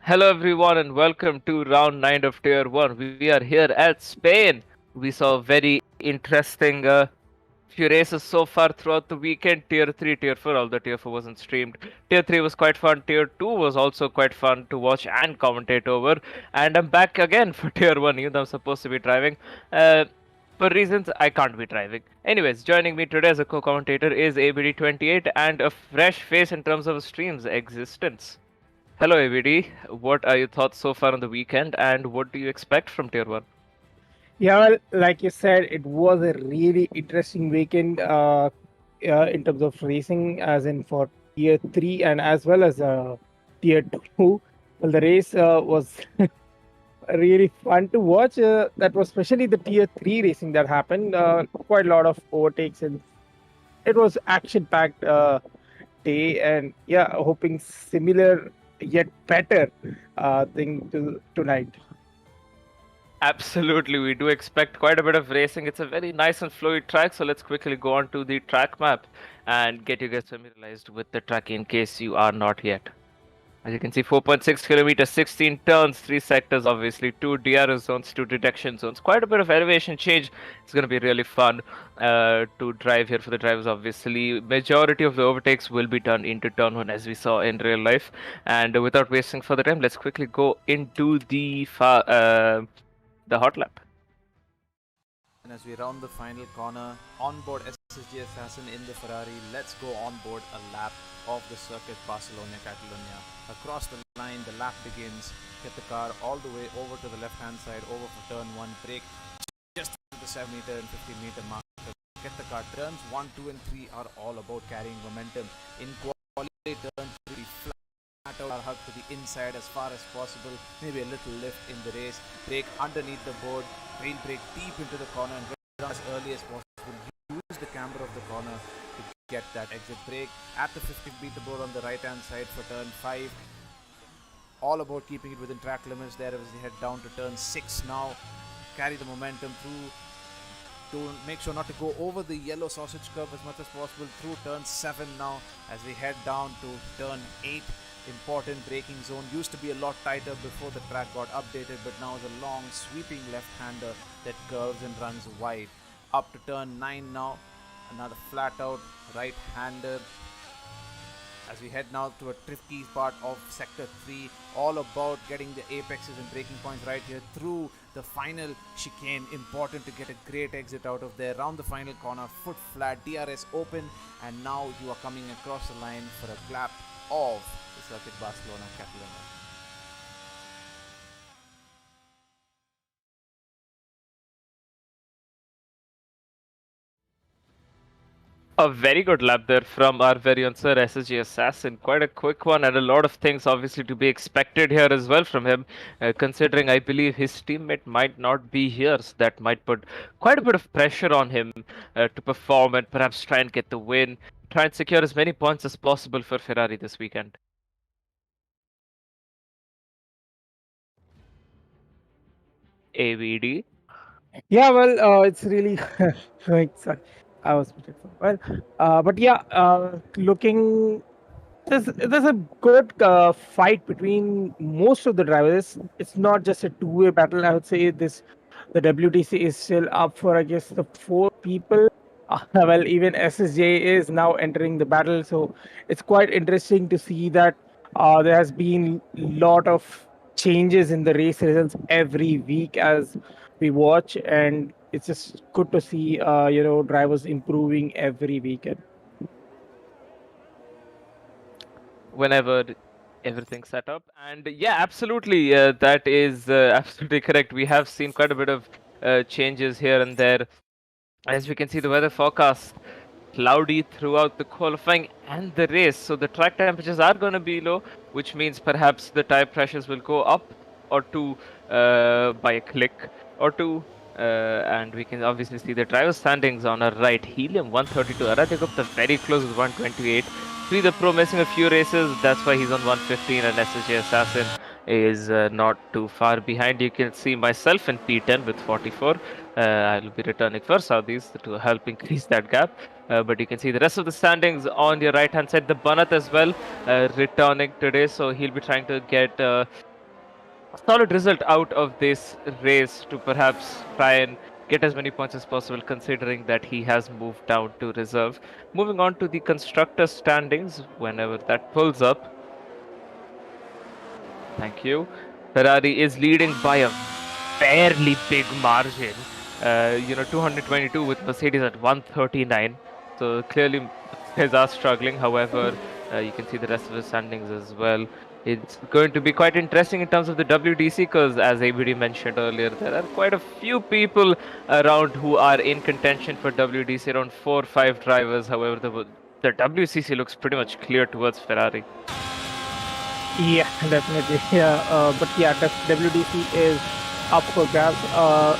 Hello everyone and welcome to round 9 of Tier 1. We are here at Spain. We saw very interesting few races so far throughout the weekend. Tier 3, Tier 4, although Tier 4 wasn't streamed. Tier 3 was quite fun. Tier 2 was also quite fun to watch and commentate over. And I'm back again for Tier 1, even though I'm supposed to be driving. For reasons I can't be driving. Anyways, joining me today as a co-commentator is ABD28 and a fresh face in terms of stream's existence. Hello, AVD. What are your thoughts so far on the weekend, and what do you expect from Tier 1? Yeah, well, like you said, it was a really interesting weekend in terms of racing, as in for Tier 3 and as well as Tier 2. Well, the race was really fun to watch. That was especially the Tier 3 racing that happened. Quite a lot of overtakes, and it was action-packed day. And yeah, hoping similar yet better thing tonight. Absolutely, we do expect quite a bit of racing. It's a very nice and flowy track, so let's quickly go on to the track map and get you guys familiarized with the track in case you are not yet. As you can see, 4.6 kilometers, 16 turns, 3 sectors, obviously, 2 DRS zones, 2 detection zones. Quite a bit of elevation change. It's going to be really fun to drive here for the drivers, obviously. Majority of the overtakes will be done into turn 1, as we saw in real life. And without wasting further time, let's quickly go into the Hotlap. And as we round the final corner, onboard SSG Assassin in the Ferrari, let's go on board a lap of the Circuit Barcelona-Catalunya. Across the line, the lap begins. Get the car all the way over to the left-hand side, over for turn 1, brake just to the 7 meter and 15 meter mark. Get the car. Turns 1, 2 and 3 are all about carrying momentum. In quality, turn 3, flat out our hug to the inside as far as possible. Maybe a little lift in the race. Brake underneath the board. Tail brake deep into the corner and get as early as possible. Use the camber of the corner to get that exit brake. At the 50 meter board on the right hand side for turn 5. All about keeping it within track limits there as we head down to turn 6 now. Carry the momentum through to make sure not to go over the yellow sausage curve as much as possible through turn 7 now as we head down to turn 8. Important braking zone. Used to be a lot tighter before the track got updated, but now is a long sweeping left-hander that curves and runs wide. Up to turn 9 now. Another flat out right-hander. As we head now to a tricky part of Sector 3, all about getting the apexes and breaking points right here through the final chicane. Important to get a great exit out of there. Round the final corner, foot flat, DRS open, and now you are coming across the line for a lap of the Circuit Barcelona-Catalunya. A very good lap there from our very own Sir SSG Assassin. Quite a quick one, and a lot of things obviously to be expected here as well from him, considering I believe his teammate might not be here, so that might put quite a bit of pressure on him to perform and perhaps try and get the win, try and secure as many points as possible for Ferrari this weekend. AVD. Yeah, well, it's really sorry, I was muted for a while. But yeah, looking there's a good fight between most of the drivers. It's not just a two-way battle. I would say the WTC is still up for, I guess, the four people. Well, even SSJ is now entering the battle, so it's quite interesting to see that there has been a lot of changes in the race results every week as we watch, and it's just good to see drivers improving every weekend. Whenever everything's set up. And yeah, absolutely, that is absolutely correct. We have seen quite a bit of changes here and there. As we can see, the weather forecast cloudy throughout the qualifying and the race. So the track temperatures are going to be low, which means perhaps the tire pressures will go up or two by a click or two. And we can obviously see the driver standings on our right. Helium 132, Aradhya Gupta very close with 128. The Pro missing a few races, that's why he's on 115, and SSJ Assassin is not too far behind. You can see myself in P10 with 44. I'll be returning for Saudis to help increase that gap. But you can see the rest of the standings on your right hand side. The Banat as well returning today, so he'll be trying to get a solid result out of this race to perhaps try and get as many points as possible, considering that he has moved down to reserve. Moving on to the constructor standings, whenever that pulls up. Thank you. Ferrari is leading by a fairly big margin. 222 with Mercedes at 139. So clearly, Mercedes are struggling. However, you can see the rest of the standings as well. It's going to be quite interesting in terms of the WDC because, as ABD mentioned earlier, there are quite a few people around who are in contention for WDC, around 4 or 5 drivers. However, the WCC looks pretty much clear towards Ferrari. Yeah, definitely. Yeah, but yeah, WDC is up for grabs.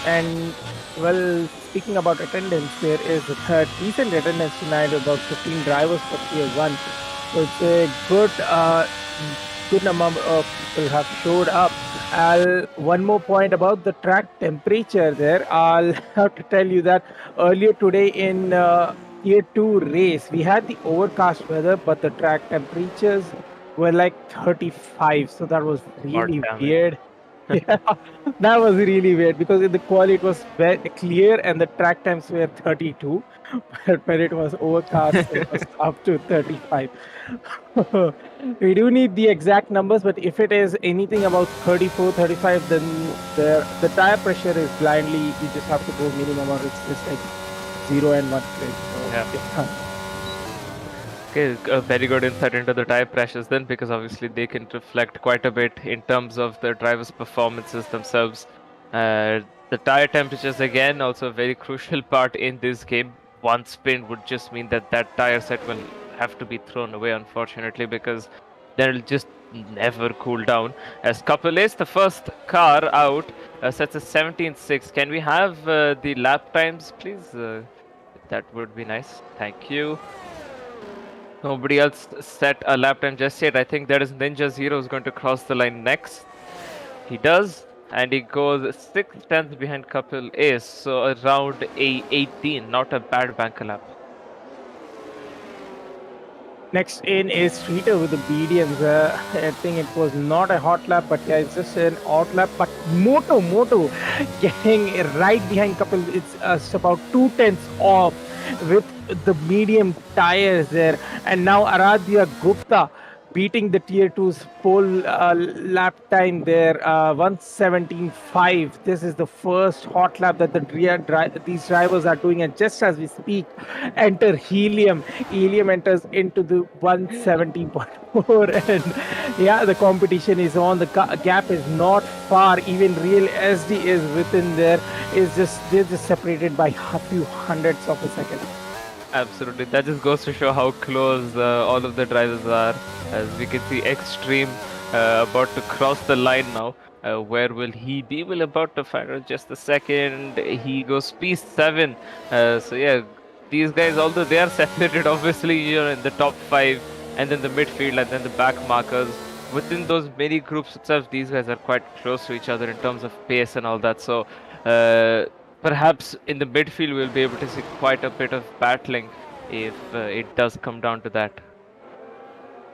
And well, speaking about attendance, there is a decent attendance tonight, about 15 drivers for Tier 1. So it's a good number of people have showed up. One more point about the track temperature there. I'll have to tell you that earlier today in Tier 2 race, we had the overcast weather, but the track temperatures were like 35. So that was really weird. Yeah, that was really weird because in the quali it was very clear and the track times were 32, but when it was overcast, it was up to 35. We do need the exact numbers, but if it is anything about 34, 35, then the tire pressure is blindly, you just have to go minimum or it's just like 0 and 1. So, yeah. Okay, a very good insight into the tire pressures then, because obviously they can reflect quite a bit in terms of the drivers' performances themselves. The tire temperatures, again, also a very crucial part in this game. One spin would just mean that tire set will have to be thrown away, unfortunately, because then it'll just never cool down. As Couple is the first car out, sets a 17.6. Can we have the lap times, please? That would be nice. Thank you. Nobody else set a lap time just yet. I think that is Ninja Zero who's going to cross the line next. He does, and he goes 6/10 behind Couple Ace, so around a 18. Not a bad banker lap. Next in is Streeter with the BDMs. I think it was not a hot lap, but yeah, it's just an odd lap. But Moto getting right behind Couple. It's about 2/10 off with the medium tires there, and now Aradhya Gupta beating the tier 2's pole lap time there, 1:17.5. This is the first hot lap that these drivers are doing, and just as we speak, enter Helium. Helium enters into the 1:17.4, and yeah, the competition is on. The gap is not far. Even Real SD is within there. They're just separated by a few hundredths of a second. Absolutely, that just goes to show how close all of the drivers are. As we can see, Extreme about to cross the line now. Where will he be? Will about to find out just a second. He goes P7. So yeah, these guys, although they are separated, obviously, in the top 5, and then the midfield, and then the back markers. Within those many groups itself, these guys are quite close to each other in terms of pace and all that. So. Perhaps in the midfield we'll be able to see quite a bit of battling if it does come down to that.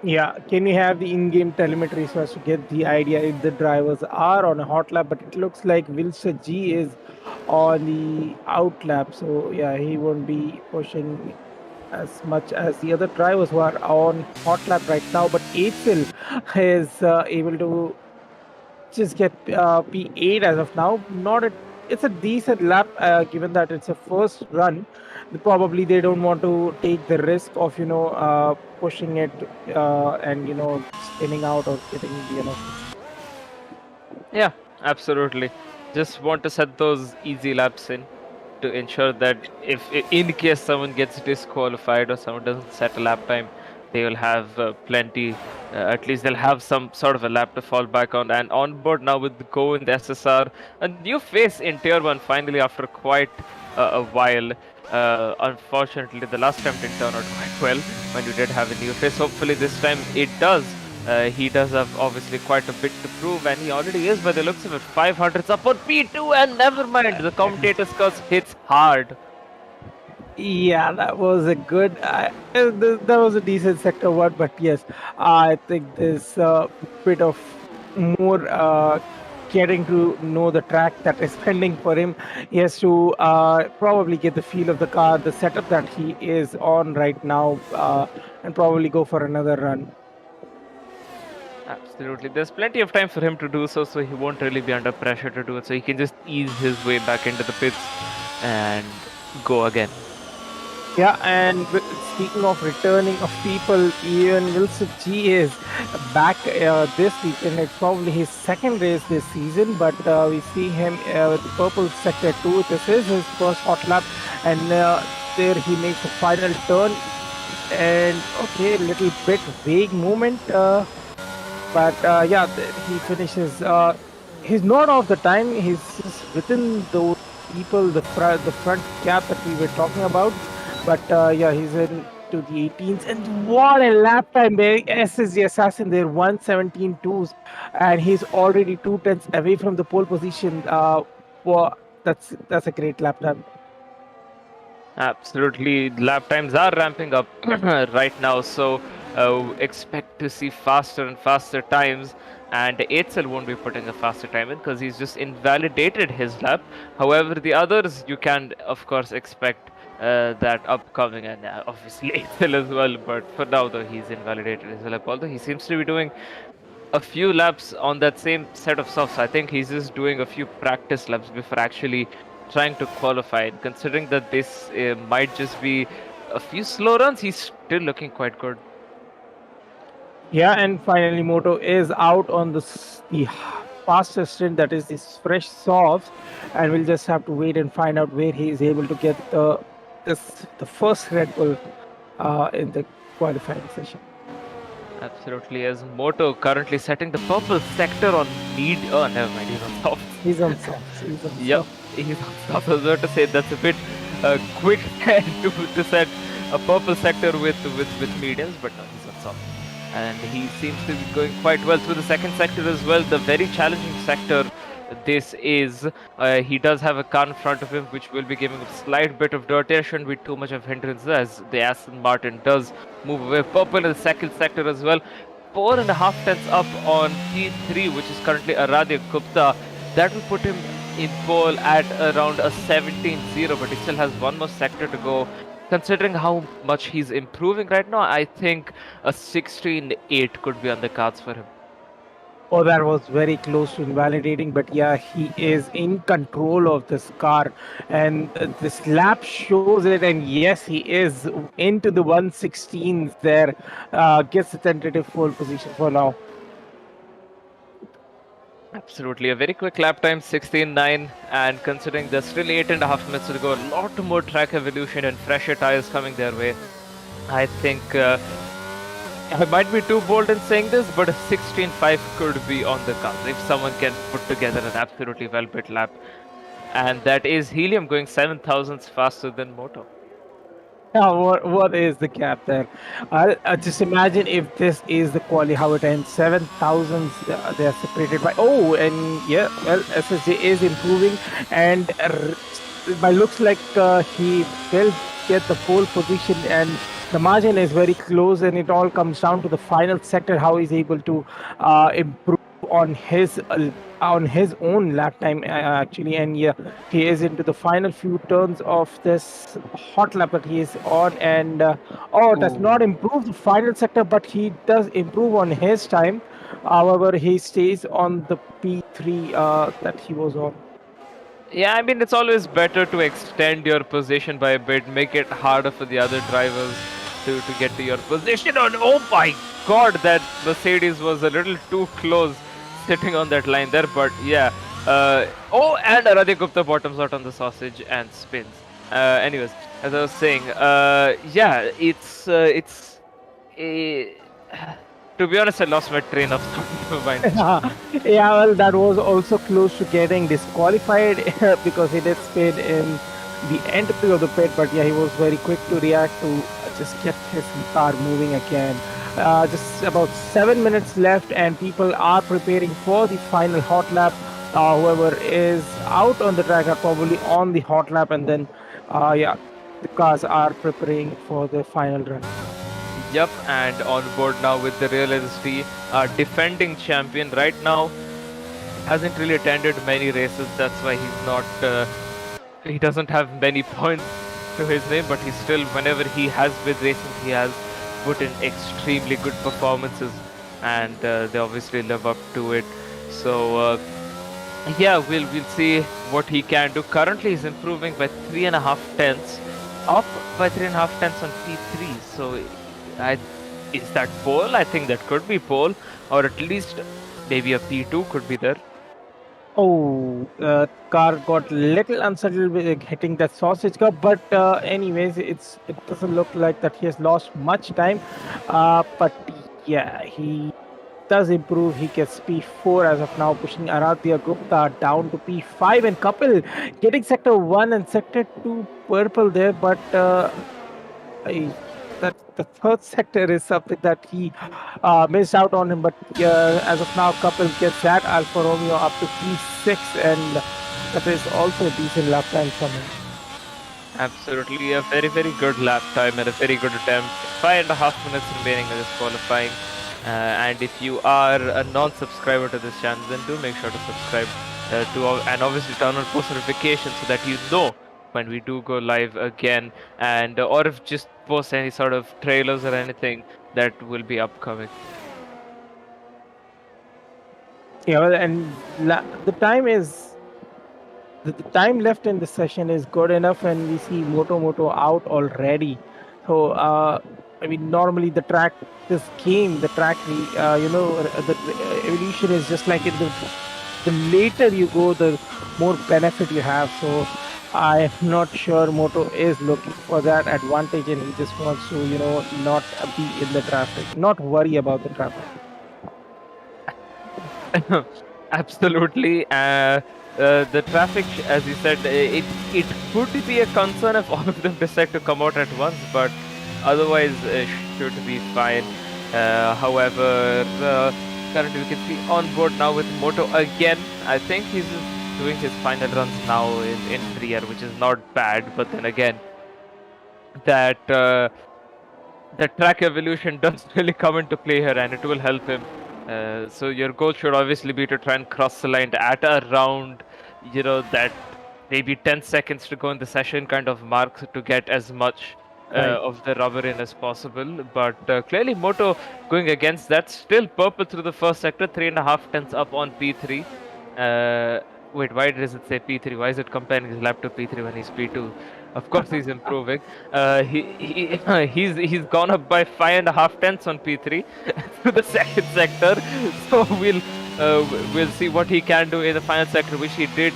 Yeah, can we have the in-game telemetry so as to get the idea if the drivers are on a hot lap? But it looks like Wilshire G is on the out lap, so yeah, he won't be pushing as much as the other drivers who are on hot lap right now. But Eitzel is able to just get P8 as of now. Not a, it's a decent lap given that it's a first run. Probably they don't want to take the risk of pushing it and spinning out or getting Yeah, absolutely. Just want to set those easy laps in to ensure that if in case someone gets disqualified or someone doesn't set a lap time, they will have plenty. At least they'll have some sort of a lap to fall back on. And on board now with Go and SSR, a new face in Tier 1 finally after quite a while. Unfortunately, the last time didn't turn out quite well when you did have a new face. Hopefully this time it does. He does have obviously quite a bit to prove, and he already is by the looks of it. 500s up on P2, and never mind, the commentator's curse hits hard. Yeah, that was a good. That was a decent sector one, but yes, I think there's a bit of more getting to know the track that is pending for him. He has to probably get the feel of the car, the setup that he is on right now, and probably go for another run. Absolutely. There's plenty of time for him to do so, so he won't really be under pressure to do it. So he can just ease his way back into the pits and go again. Yeah, and speaking of returning of people, even Wilson G is back this weekend. It's probably his second race this season, but we see him with Purple Sector 2. This is his first hot lap, and there he makes a final turn. And okay, a little bit vague movement, but yeah, he finishes. He's not off the time. He's just within those people, the front gap that we were talking about. But yeah, he's into the 18s, and what a lap time there! SSG Assassin there, 1:17.2s, and he's already 2 tenths away from the pole position. That's a great lap time. Absolutely, lap times are ramping up right now, so expect to see faster and faster times. And Eitzel won't be putting a faster time in because he's just invalidated his lap. However, the others you can, of course, expect that upcoming, and obviously Eitzel as well. But for now, though, he's invalidated his lap. Although he seems to be doing a few laps on that same set of softs. I think he's just doing a few practice laps before actually trying to qualify. And considering that this might just be a few slow runs, he's still looking quite good. Yeah, and finally Moto is out on the fastest stint, that is this fresh softs, and we'll just have to wait and find out where he is able to get the first Red Bull in the qualifying session. Absolutely, as Moto currently setting the purple sector on lead. Oh, never mind, he's on soft. He's on soft. Yep, he's on soft. I was about to say that's a bit quick to set a purple sector with mediums, but no, he's on soft. And he seems to be going quite well through the second sector as well. The very challenging sector this is. He does have a car in front of him, which will be giving a slight bit of dirt. There shouldn't be too much of hindrance as the Aston Martin does move away. Purple in the second sector as well. 4.5 tenths up on P3, which is currently Aradhya Gupta. That will put him in pole at around a 17.0, but he still has one more sector to go. considering how much he's improving right now, I think a 16-8 could be on the cards for him. Oh, that was very close to invalidating, but yeah, he is in control of this car, and this lap shows it. And yes, he is into the 116s there, gets the tentative pole position for now. Absolutely, a very quick lap time, 16.9, and considering there's still 8.5 minutes to go, a lot more track evolution and fresher tires coming their way. I think I might be too bold in saying this, but a 16.5 could be on the cards if someone can put together an absolutely well-built lap. And that is Helium going 7,000s faster than Moto. Yeah, what is the gap there? Just imagine if this is the quali, how it ends. 7,000s, they are separated by. Oh, and yeah, well, SSJ is improving, and by looks like he will get the pole position, and the margin is very close, and it all comes down to the final sector, how he's able to improve on his own lap time actually. And yeah, he is into the final few turns of this hot lap that he is on, and does not improve the final sector, but he does improve on his time. However, he stays on the P3 that he was on. Yeah, I mean, it's always better to extend your position by a bit, make it harder for the other drivers to get to your position. And oh my god, that Mercedes was a little too close sitting on that line there. But yeah, and Aradhya Gupta bottoms out on the sausage and spins. Anyways, as I was saying, yeah, it's. To be honest, I lost my train of thought. Never mind. Yeah, well, that was also close to getting disqualified because he did spin in the entry of the pit. But yeah, he was very quick to react to just get his car moving again. Just about 7 minutes left, and people are preparing for the final hot lap. Whoever is out on the track are probably on the hot lap, and then yeah, the cars are preparing for the final run. Yep, and on board now with the Real SSD, defending champion right now, hasn't really attended many races. That's why he's not. He doesn't have many points to his name, but he still, whenever he has been racing, he has put in extremely good performances, and they obviously live up to it. So yeah, we'll see what he can do. Currently, he's improving by 3.5 tenths, up by 3.5 tenths on P3. So is that pole? I think that could be pole, or at least maybe a P2 could be there. Oh, car got little unsettled with hitting that sausage cup, but anyways, it doesn't look like that he has lost much time. But yeah, he does improve. He gets P4 as of now, pushing Aradhya Gupta down to P5, and Kapil getting sector 1 and sector 2 purple there, but that the third sector is something that he missed out on him. But as of now, Kapil gets that Alfa Romeo up to P6, and that is also a decent lap time from him. Absolutely, a very, very good lap time and a very good attempt. 5.5 minutes remaining in this qualifying. And if you are a non-subscriber to this channel, then do make sure to subscribe and obviously turn on post notifications so that you know when we do go live again, and or if just post any sort of trailers or anything that will be upcoming. Yeah, well, and the time is the time left in the session is good enough, and we see Moto out already. So I mean, normally the track, the evolution is just like the later you go, the more benefit you have. So I am not sure Moto is looking for that advantage, and he just wants to, not be in the traffic, not worry about the traffic. Absolutely. The traffic, as you said, it could be a concern if all of them decide to come out at once, but otherwise should be fine. However, currently we can see on board now with Moto again. I think he's doing his final runs now in 3R, which is not bad, but then again, that the track evolution does really come into play here, and it will help him. So your goal should obviously be to try and cross the line at around, that maybe 10 seconds to go in the session kind of mark to get as much Right. of the rubber in as possible. But clearly, Moto going against that. Still purple through the first sector, 3.5 tenths up on P3. Wait, why does it say P3? Why is it comparing his lap to P3 when he's P2? Of course, he's improving. He's gone up by 5.5 tenths on P3 through the second sector. So we'll see what he can do in the final sector, which he did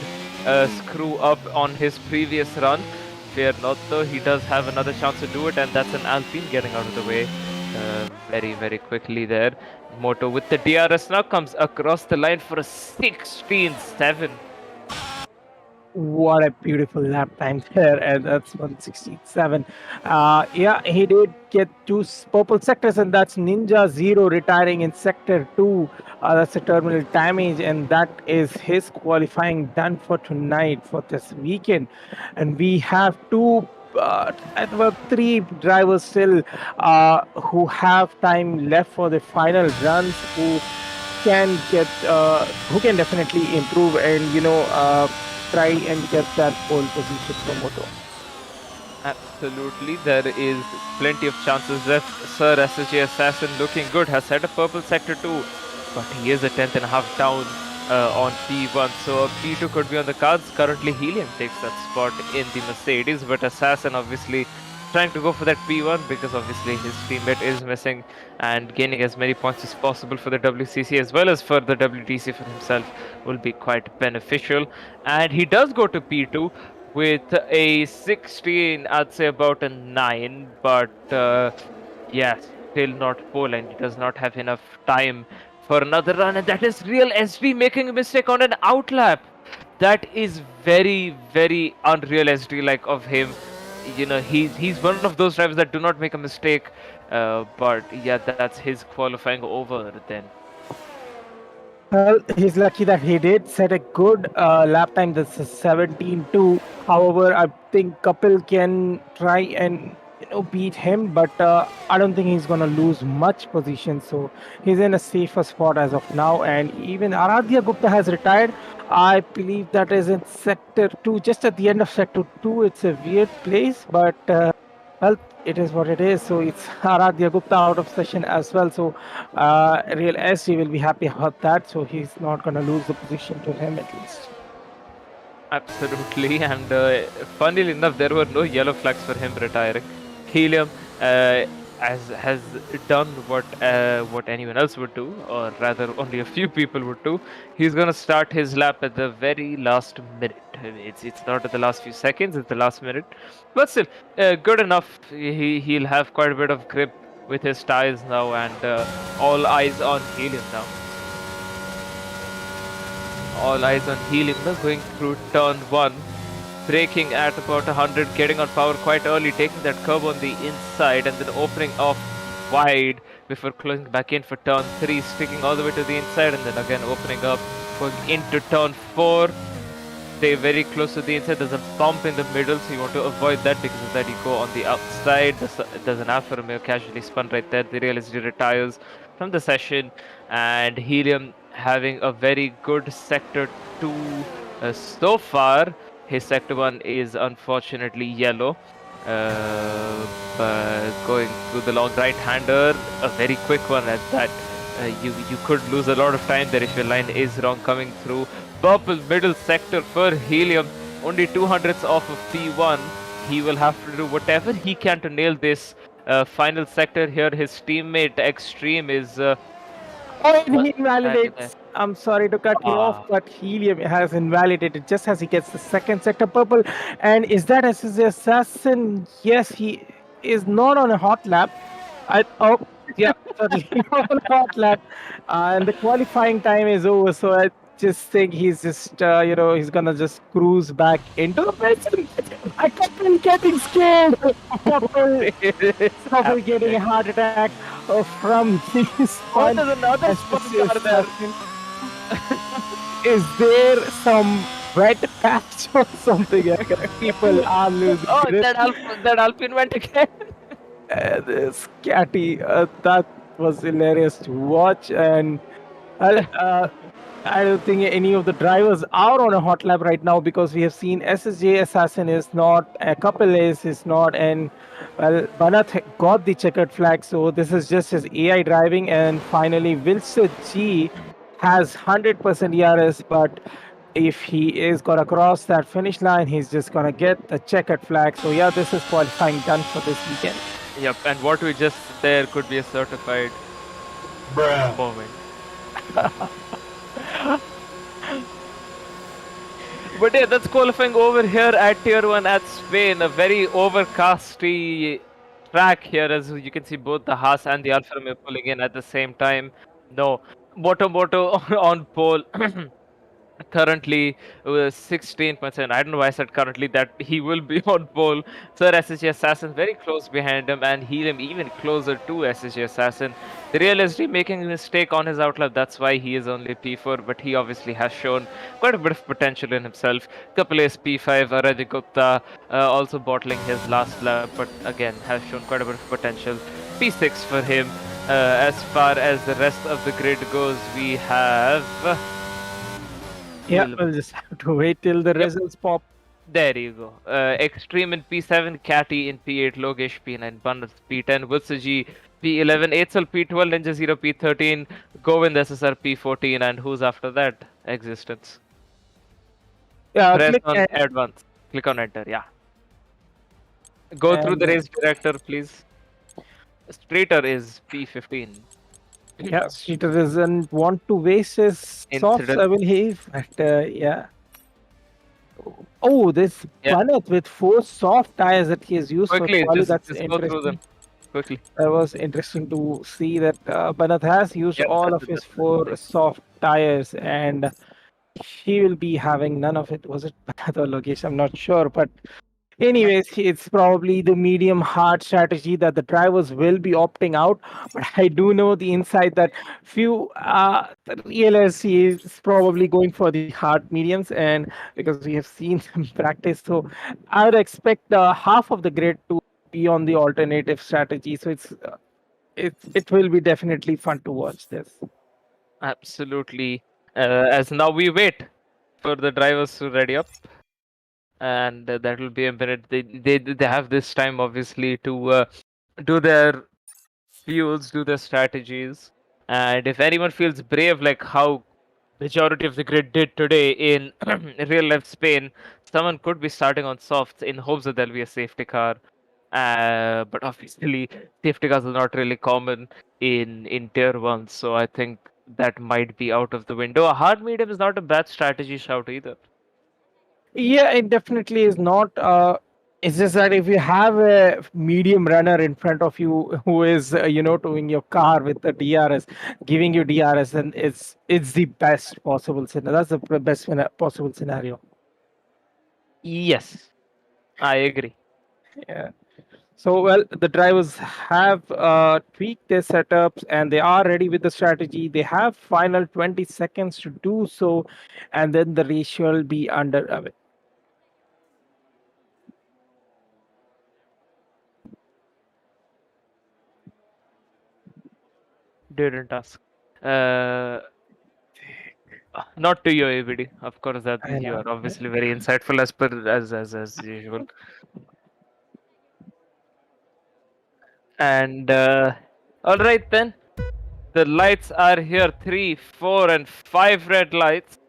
screw up on his previous run. Fear not, though, he does have another chance to do it, and that's an Alpine getting out of the way very, very quickly there. Moto with the DRS now comes across the line for a 16.7. What a beautiful lap time there, and that's 167. Yeah, he did get two purple sectors, and that's Ninja Zero retiring in sector 2. That's a terminal damage, and that is his qualifying done for tonight, for this weekend. And we have three drivers still who have time left for the final runs, who can definitely improve and try and get that pole position for Moto. Absolutely, there is plenty of chances left. Sir SSG Assassin looking good, has set a purple sector 2, but he is a 10.5 down on P1, so P2 could be on the cards. Currently, Helium takes that spot in the Mercedes, but Assassin obviously trying to go for that P1 because obviously his teammate is missing, and gaining as many points as possible for the WCC as well as for the WTC for himself will be quite beneficial. And he does go to P2 with a 16, I'd say about a 9, but yeah, still not pole, and he does not have enough time for another run, and that is Real SD making a mistake on an outlap. That is very, very unreal SD like of him. He's one of those drivers that do not make a mistake, but yeah, that's his qualifying over then. Well, he's lucky that he did set a good lap time. That's a 17.2. However, I think Kapil can try and beat him, but I don't think he's gonna lose much position. So he's in a safer spot as of now. And even Aradhya Gupta has retired. I believe that is in sector 2, just at the end of sector 2. It's a weird place, but well, it is what it is. So it's Aradhya Gupta out of session as well. So Real SD will be happy about that. So he's not going to lose the position to him at least. Absolutely, and funnily enough, there were no yellow flags for him retiring. Helium has done what anyone else would do, or rather only a few people would do. He's gonna start his lap at the very last minute. It's not at the last few seconds; it's the last minute. But still, good enough. He'll have quite a bit of grip with his tires now, and all eyes on Helium now. All eyes on Helium now, going through turn 1. Braking at about 100, getting on power quite early, taking that curb on the inside and then opening off wide before closing back in for turn 3, sticking all the way to the inside and then again opening up, going into turn 4. Stay very close to the inside. There's a bump in the middle, so you want to avoid that. Because of that, you go on the outside. There's an Alfa Romeo casually spun right there. The Real SD retires from the session, and Helium having a very good sector 2 so far. His sector 1 is unfortunately yellow. But going through the long right-hander, a very quick one at that. You could lose a lot of time there if your line is wrong coming through. Purple middle sector for Helium, only 200ths off of P1. He will have to do whatever he can to nail this final sector here. His teammate Extreme is he invalidates. I'm sorry to cut you off, but Helium has invalidated just as he gets the second sector purple. And is that SSG Assassin? Yes, he is not on a hot lap. Yeah, totally on a hot lap. And the qualifying time is over, so I just think he's just, he's gonna just cruise back into the race. I kept getting scared. Couple getting a heart attack from this one. There's another spot there. Is there some red patch or something? People are losing. Oh, that Alpine went again. This catty, that was hilarious to watch, and Well, I don't think any of the drivers are on a hot lap right now because we have seen SSJ Assassin is not, a couple is not, and well, Banath got the checkered flag, so this is just his AI driving, and finally Wilson G has 100% ERS, but if he is gonna cross that finish line, he's just gonna get the checkered flag. So yeah, this is qualifying done for this weekend. Yep, and what we just there could be a certified moment. But yeah, that's qualifying over here at Tier 1 at Spain. A very overcasty track here, as you can see both the Haas and the Alfa Romeo pulling in at the same time. No, Moto on pole. Currently 16%. I don't know why I said currently that he will be on pole. Sir SSG Assassin very close behind him, and Helium even closer to SSG Assassin. The Real SD making a mistake on his outlap, that's why he is only P4, but he obviously has shown quite a bit of potential in himself. Couple is P5, Aradi Gupta also bottling his last lap, but again has shown quite a bit of potential. P6 for him. As far as the rest of the grid goes, we have... Yeah, we'll just have to wait till the results pop. There you go. Extreme in P7, Catty in P8, Logesh P9, Bandit P10, Wutsuji P11, Eitzel P12, Ninja 0 P13, Govind SSR P14, and who's after that? Existence. Yeah, Press click on and- advance. Click on enter, yeah. Go through the race director, please. Streeter is P15. Yeah, Streeter doesn't want to waste his softs, Incident. I believe. But yeah. Oh, this Yeah. Banath with 4 soft tires that he has used Quickly, for quali. just That's go through interesting. them. Quickly. That was interesting to see that Banath has used Yeah, all of that's his the 4 soft tires, and he will be having none of it. Was it Banath or Logesh? I'm not sure, but anyways, it's probably the medium hard strategy that the drivers will be opting out. But I do know the insight that few the real SC is probably going for the hard mediums, and because we have seen them practice, so I would expect half of the grid to be on the alternative strategy. So it will be definitely fun to watch this. Absolutely. As now we wait for the drivers to ready up, and that will be a minute. They have this time obviously to do their fuels, do their strategies, and if anyone feels brave like how majority of the grid did today in real life Spain, someone could be starting on softs in hopes that there'll be a safety car. But obviously, safety cars are not really common in Tier 1, so I think that might be out of the window. A hard medium is not a bad strategy shout either. Yeah, it definitely is not. It's just that if you have a medium runner in front of you who is, towing your car with the DRS, giving you DRS, then it's the best possible scenario. That's the best possible scenario. Yes, I agree. Yeah. So, well, the drivers have tweaked their setups and they are ready with the strategy. They have final 20 seconds to do so, and then the race will be underway. Didn't ask. Not to you, ABD. Of course, that I you know. are obviously very insightful as usual. And all right then, the lights are here: 3, 4, and 5 red lights.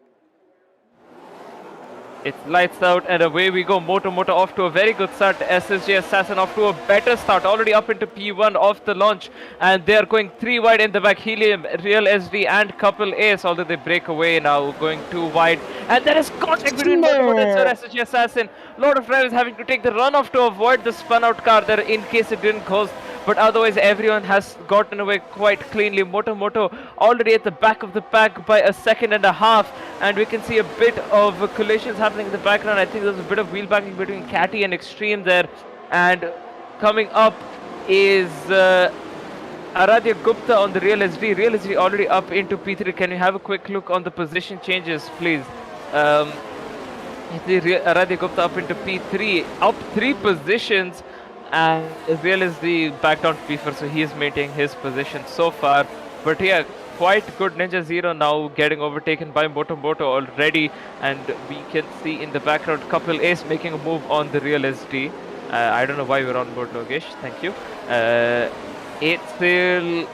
It's lights out and away we go. Moto off to a very good start. SSJ Assassin off to a better start. Already up into P1 off the launch. And they are going 3 wide in the back. Helium, Real SD and Couple Ace. Although they break away now, going 2 wide. And there is contact between Moto and SSJ Assassin. Lot of drivers having to take the runoff to avoid the spun out car there in case it didn't cause. But otherwise everyone has gotten away quite cleanly. Moto already at the back of the pack by a second and a half, and we can see a bit of collisions happening in the background. I think there's a bit of wheel backing between Catty and Extreme there, and coming up is Aradhya Gupta on the Real SD. Real SD already up into P3. Can you have a quick look on the position changes, please? Aradhya Gupta up into P3, up 3 positions. And Real is the back down P4, so he is maintaining his position so far. But yeah, quite good. Ninja Zero now getting overtaken by Moto already, and we can see in the background Couple Ace making a move on the real SD. I don't know why we're on board, Logesh. Thank you. It's still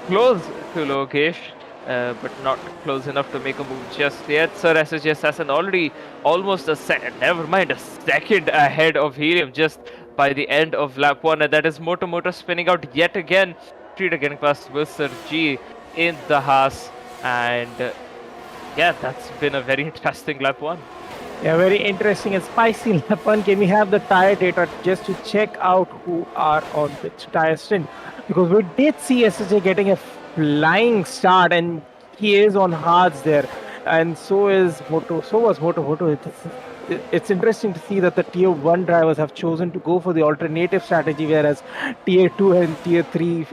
close to Logesh, but not close enough to make a move just yet. Sir SSG Assassin already almost a second, never mind, a second ahead of Helium just by the end of lap 1, and that is Moto spinning out yet again. Streeter getting past Wilson G in the Haas, and yeah, that's been a very interesting lap 1. Yeah, very interesting and spicy lap 1. Can we have the tire data just to check out who are on which tire stint? Because we did see SSJ getting a flying start, and he is on hards there, and so is Moto. So was Moto. It's interesting to see that the Tier 1 drivers have chosen to go for the alternative strategy, whereas Tier 2 and Tier 3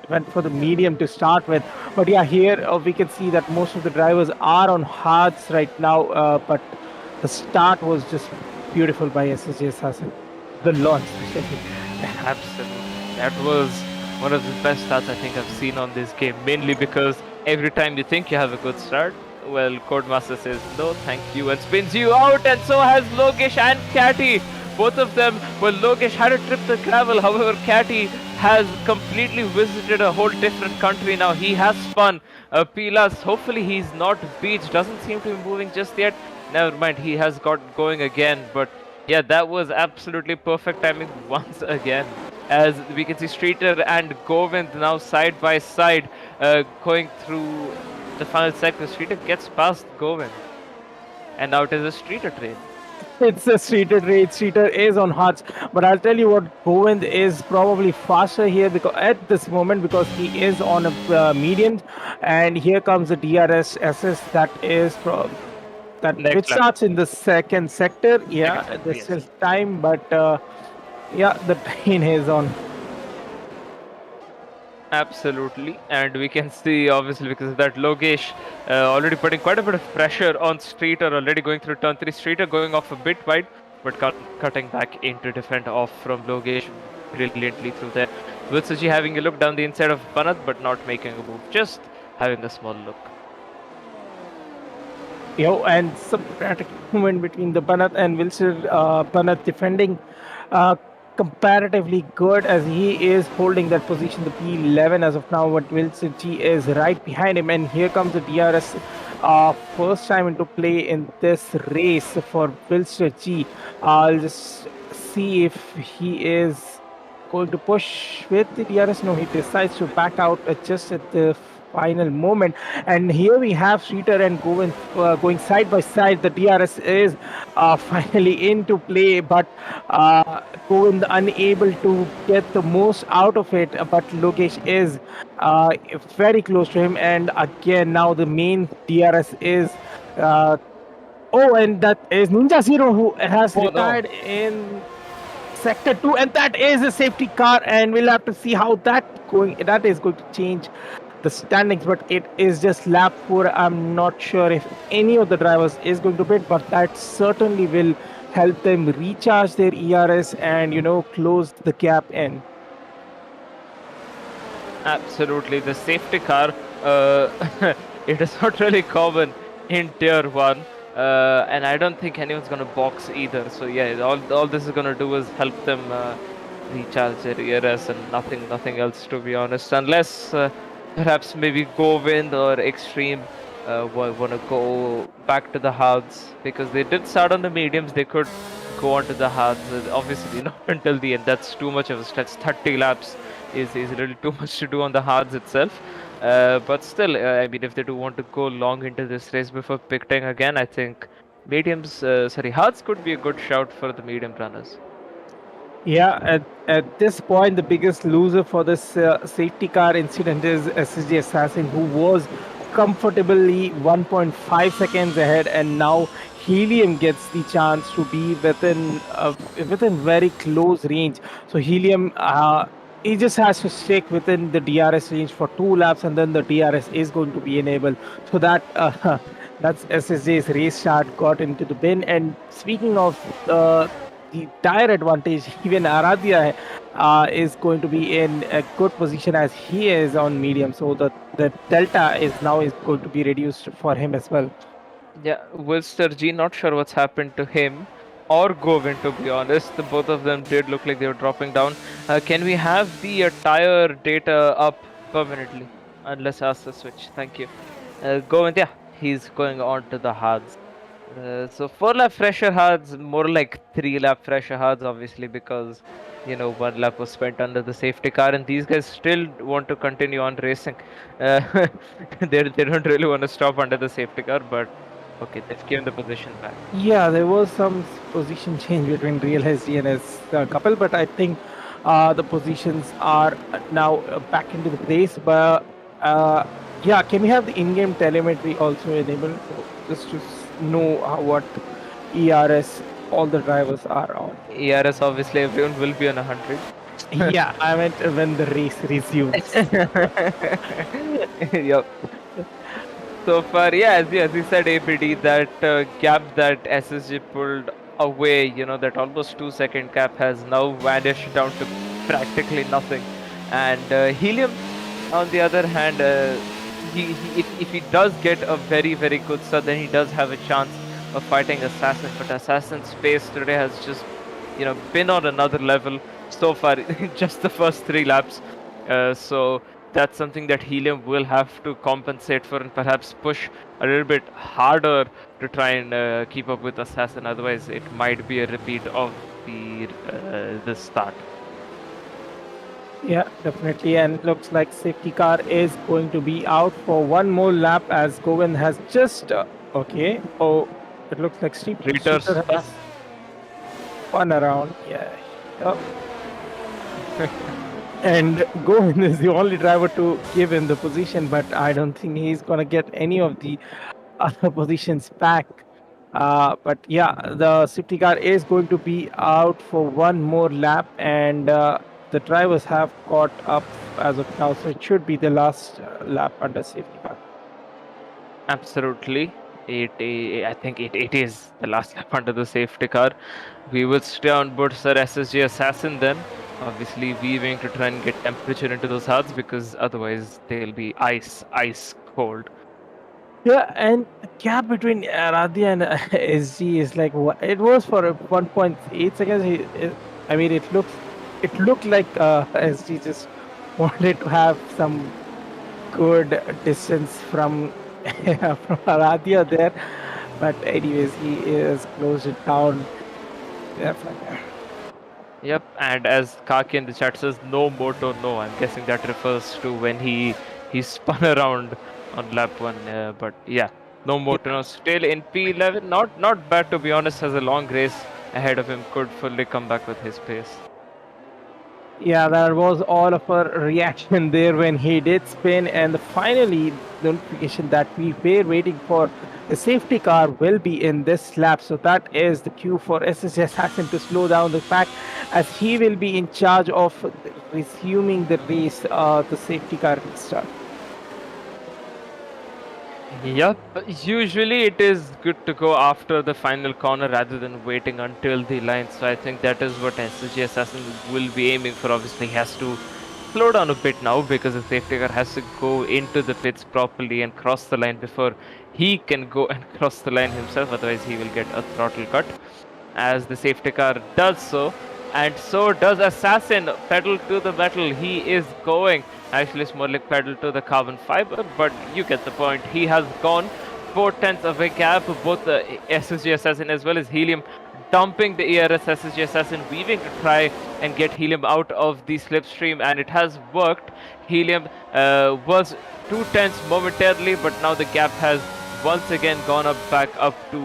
went for the medium to start with. But yeah, here we can see that most of the drivers are on hards right now, but the start was just beautiful by SSJ Assassin. The launch, especially. Absolutely. That was one of the best starts I think I've seen on this game, mainly because every time you think you have a good start, well, Codemaster says no, thank you, and spins you out, and so has Logesh and Catty. Both of them, well, Logesh had a trip to gravel, however, Catty has completely visited a whole different country now. He has spun Pilas. Hopefully he's not beached, doesn't seem to be moving just yet. Never mind, he has got going again, but yeah, that was absolutely perfect timing once again. As we can see Streeter and Govind now side by side going through the final sector. Streeter gets past Govind, and now it is a Streeter train. It's a Streeter train. Streeter is on hards, but I'll tell you what, Govind is probably faster here because at this moment because he is on a medium, and here comes the DRS SS that is from which starts in the second sector. Yeah, there's still time, but yeah, the train is on. Absolutely, and we can see obviously because of that Logesh already putting quite a bit of pressure on Streeter, already going through turn 3. Streeter going off a bit wide, but cutting back into defend off from Logesh brilliantly through there. Wilsuji having a look down the inside of Banat, but not making a move, just having a small look. And some dramatic movement between the Banat and Wilson. Banat defending comparatively good as he is holding that position, the P11 as of now, but Wilson G is right behind him, and here comes the DRS first time into play in this race for Wilson G. I'll just see if he is going to push with the DRS. No, he decides to back out just at the final moment, and here we have Streeter and Govind going side by side. The DRS is finally into play, but Govind unable to get the most out of it, but Logesh is very close to him, and again now the main DRS is and that is Ninja Zero, who has retired in Sector 2, and that is a safety car, and we'll have to see how that is going to change the standings, but it is just lap 4. I'm not sure if any of the drivers is going to pit, but that certainly will help them recharge their ERS and close the gap in. Absolutely, the safety car it is not really common in Tier 1, and I don't think anyone's gonna box either, so yeah, all this is gonna do is help them recharge their ERS and nothing else, to be honest, unless perhaps maybe Govind or Extreme want to go back to the hards, because they did start on the mediums. They could go on to the hards, obviously not until the end. That's too much of a stretch. 30 laps is a little too much to do on the hards itself, but still, I mean, if they do want to go long into this race before picking again, I think hards could be a good shout for the medium runners. Yeah, at this point, the biggest loser for this safety car incident is SSG Assassin, who was comfortably 1.5 seconds ahead, and now Helium gets the chance to be within very close range. So Helium, he just has to stick within the DRS range for 2 laps, and then the DRS is going to be enabled. So that that's SSJ's race start got into the bin. And speaking of the tire advantage. Even Aradhya is going to be in a good position as he is on medium, so the delta is going to be reduced for him as well. Yeah, Wilster G, not sure what's happened to him or Govind, to be honest. The both of them did look like they were dropping down. Can we have the tire data up permanently? Unless ask the switch. Thank you. Govind, yeah, he's going on to the hards. So 4 lap fresher hards, more like 3 lap fresher hards, obviously, because 1 lap was spent under the safety car, and these guys still want to continue on racing. They don't really want to stop under the safety car, but okay, they've given the position back. Yeah, there was some position change between Real SD and his couple, but I think the positions are now back into the place. But yeah, can we have the in-game telemetry also enabled, so just to know what ERS all the drivers are on? ERS, obviously, everyone will be on 100. Yeah, I meant when the race resumes. Yep. So far, yeah, as you said, ABD, that gap that SSG pulled away, that almost 2 second gap has now vanished down to practically nothing. And Helium, on the other hand, if he does get a very, very good start, then he does have a chance of fighting Assassin. But Assassin's pace today has just, been on another level so far, just the first 3 laps. So that's something that Helium will have to compensate for and perhaps push a little bit harder to try and keep up with Assassin. Otherwise, it might be a repeat of the start. Yeah, definitely. And it looks like safety car is going to be out for one more lap as Govind has just okay. Oh, it looks like Reuters. Streeter has spun around. Yeah. Yep. And Govind is the only driver to give him the position, but I don't think he's gonna get any of the other positions back. But yeah, the safety car is going to be out for one more lap, and the drivers have caught up as of now, so it should be the last lap under safety car. Absolutely. I think it is the last lap under the safety car. We will stay on board Sir SSG Assassin then. Obviously, weaving to try and get temperature into those hards because otherwise they'll be ice cold. Yeah, and the gap between Radhya and SG is like it was for 1.8 seconds. I mean, it looked like SG just wanted to have some good distance from from Radhya there, but anyways, he is closed it down. Definitely. Yep, and as Kaki in the chat says, no moto, no. I'm guessing that refers to when he spun around on lap 1. But yeah, no moto, no. Still in P11, not bad to be honest. Has a long race ahead of him. Could fully come back with his pace. Yeah, that was all of our reaction there when he did spin, and finally the notification that we were waiting for, the safety car will be in this lap. So that is the cue for SSG Assassin to slow down the pack, as he will be in charge of resuming the race, the safety car restart. Yep, usually it is good to go after the final corner rather than waiting until the line. So I think that is what SSG Assassin will be aiming for. Obviously, he has to slow down a bit now because the safety car has to go into the pits properly and cross the line before he can go and cross the line himself. Otherwise, he will get a throttle cut. As the safety car does so, and so does Assassin. Pedal to the metal. He is going. Actually, it's more like pedal to the carbon fiber, but you get the point. He has gone 4/10 of a gap. Both the SSG Assassin as well as Helium dumping the ERS SSG Assassin, weaving to try and get Helium out of the slipstream, and it has worked. Helium was 2/10 momentarily, but now the gap has once again gone back up to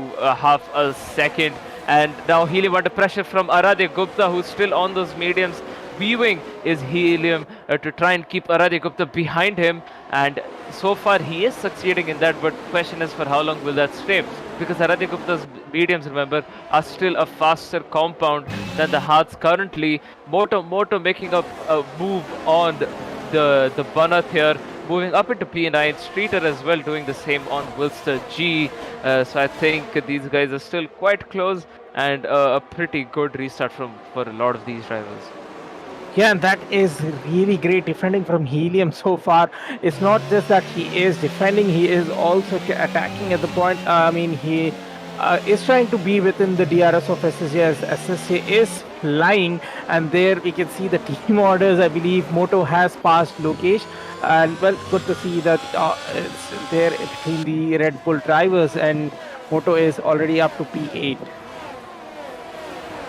half a second. And now Helium under pressure from Aradhya Gupta, who's still on those mediums. Weaving is Helium to try and keep Aradhya Gupta behind him, and so far he is succeeding in that, but question is for how long will that stay, because Aradhya Gupta's mediums, remember, are still a faster compound than the hards currently. Moto making up a move on the Banat here, moving up into P9. Streeter as well doing the same on Wilster G. So I think these guys are still quite close, and a pretty good restart for a lot of these drivers. Yeah, and that is really great defending from Helium so far. It's not just that he is defending, he is also attacking at the point. I mean, he is trying to be within the DRS of SSJ as SSJ is flying, and there we can see the team orders. I believe Moto has passed Lokesh, and well, good to see that it's there between the Red Bull drivers, and Moto is already up to P8.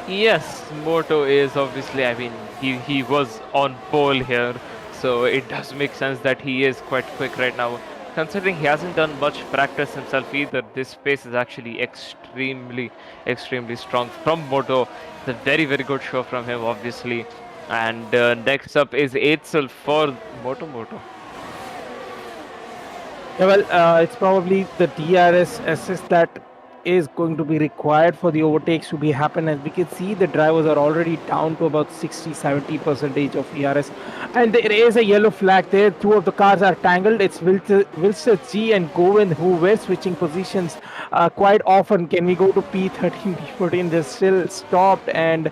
Yes, Moto is obviously, I mean, he was on pole here, so it does make sense that he is quite quick right now. Considering he hasn't done much practice himself either, this pace is actually extremely strong from Moto. It's a very good show from him, obviously. And next up is Eitzel for Moto. Yeah, well, it's probably the DRS assist that is going to be required for the overtakes to be happen. As we can see, the drivers are already down to about 60-70% of ERS, and there is a yellow flag there. Two of the cars are tangled. It's Wilster G and Govind who were switching positions quite often. Can we go to P13, P14? They're still stopped and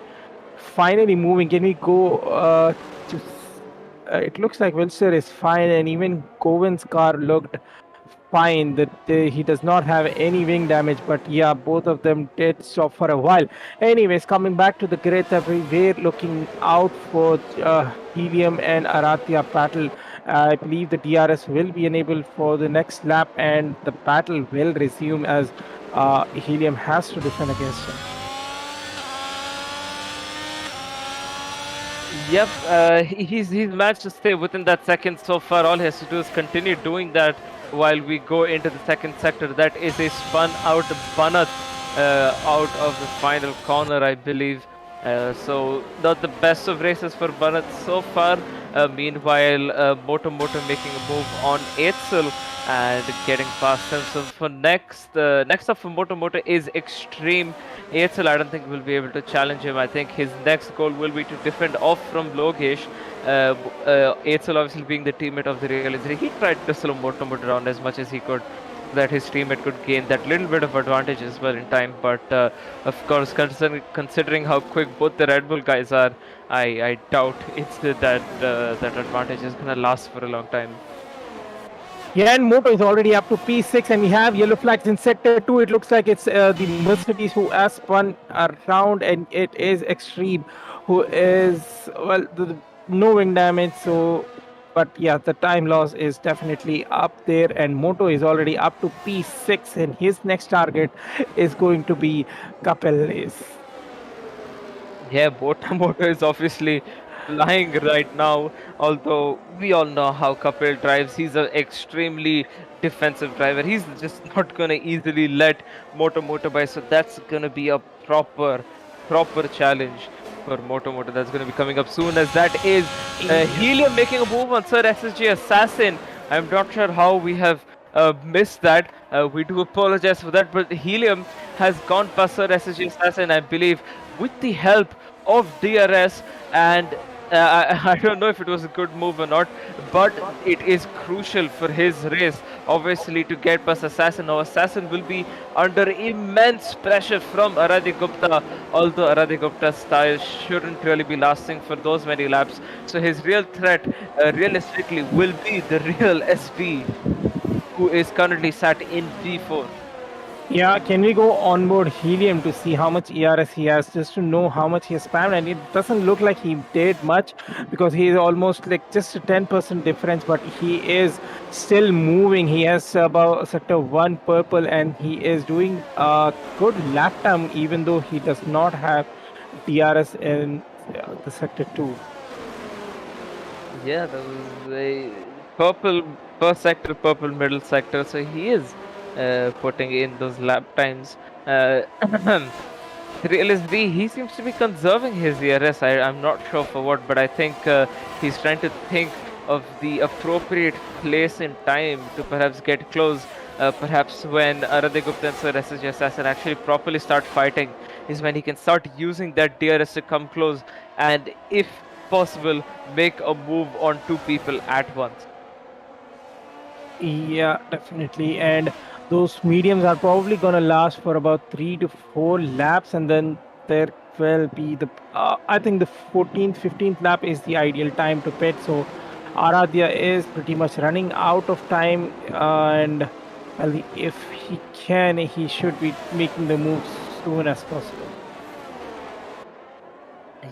finally moving. Can we go to it looks like Wilster is fine, and even Coven's car looked fine. That he does not have any wing damage, but yeah, both of them did stop for a while. Anyways, coming back to the grid, we're looking out for Helium and Arathia battle. I believe the DRS will be enabled for the next lap, and the battle will resume as Helium has to defend against him. Yep, he's managed to stay within that second so far. All he has to do is continue doing that while we go into the second sector. That is a spun out Banat out of the final corner, I believe. So not the best of races for Banat so far. Meanwhile, Moto making a move on Eitzel and getting past him. So for next up for Moto is Extreme. Eitzel, I don't think will be able to challenge him. I think his next goal will be to defend off from Logesh. Eitzel obviously being the teammate of the Real Injury, he tried to slow Moto around as much as he could, that his teammate could gain that little bit of advantage as well in time. But of course, considering how quick both the Red Bull guys are, I doubt it's that advantage is gonna last for a long time. Yeah, and Moto is already up to P6, and we have yellow flags in sector 2. It looks like it's the Mercedes who has spun around, and it is Extreme who is, well, no wing damage. So, but yeah, the time loss is definitely up there, and Moto is already up to P6, and his next target is going to be Capeles. Yeah, Moto is obviously flying right now, although we all know how Kapil drives. He's an extremely defensive driver. He's just not gonna easily let Moto by, so that's gonna be a proper challenge for Moto. That's gonna be coming up soon, as that is Helium making a move on Sir SSG Assassin. I'm not sure how we have missed that. We do apologize for that, but Helium has gone past Sir SSG Assassin, I believe, with the help of DRS, and I don't know if it was a good move or not, but it is crucial for his race, obviously, to get past Assassin. Now, Assassin will be under immense pressure from Aradhi Gupta, although Aradhi Gupta's style shouldn't really be lasting for those many laps. So his real threat, realistically, will be the real SB, who is currently sat in P4. Yeah, can we go on board Helium to see how much ERS he has, just to know how much he has spammed? And it doesn't look like he did much, because he is almost like just a 10% difference, but he is still moving. He has about sector 1 purple, and he is doing a good lap time, even though he does not have DRS in the sector 2. Yeah, that was a purple first sector, purple middle sector, so he is putting in those lap times. Realistically, he seems to be conserving his ERS. I'm not sure for what, but I think he's trying to think of the appropriate place in time to perhaps get close. Perhaps when Aradhi Gupta and Sir SSG Assassin actually properly start fighting is when he can start using that DRS to come close and, if possible, make a move on two people at once. Yeah, definitely. And those mediums are probably going to last for about 3 to 4 laps, and then there will be I think the 14th, 15th lap is the ideal time to pit. So Aradhya is pretty much running out of time, and well, if he can, he should be making the move soon as possible.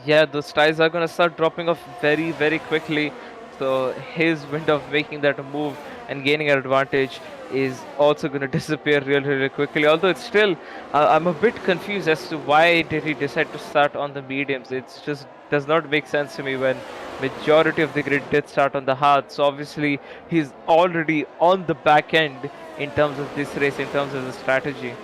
Yeah, those ties are gonna start dropping off very, very quickly. So his window of making that move and gaining an advantage is also gonna disappear really, really quickly. Although it's still, I'm a bit confused as to why did he decide to start on the mediums. It's just does not make sense to me when majority of the grid did start on the hard. So obviously he's already on the back end in terms of this race, in terms of the strategy.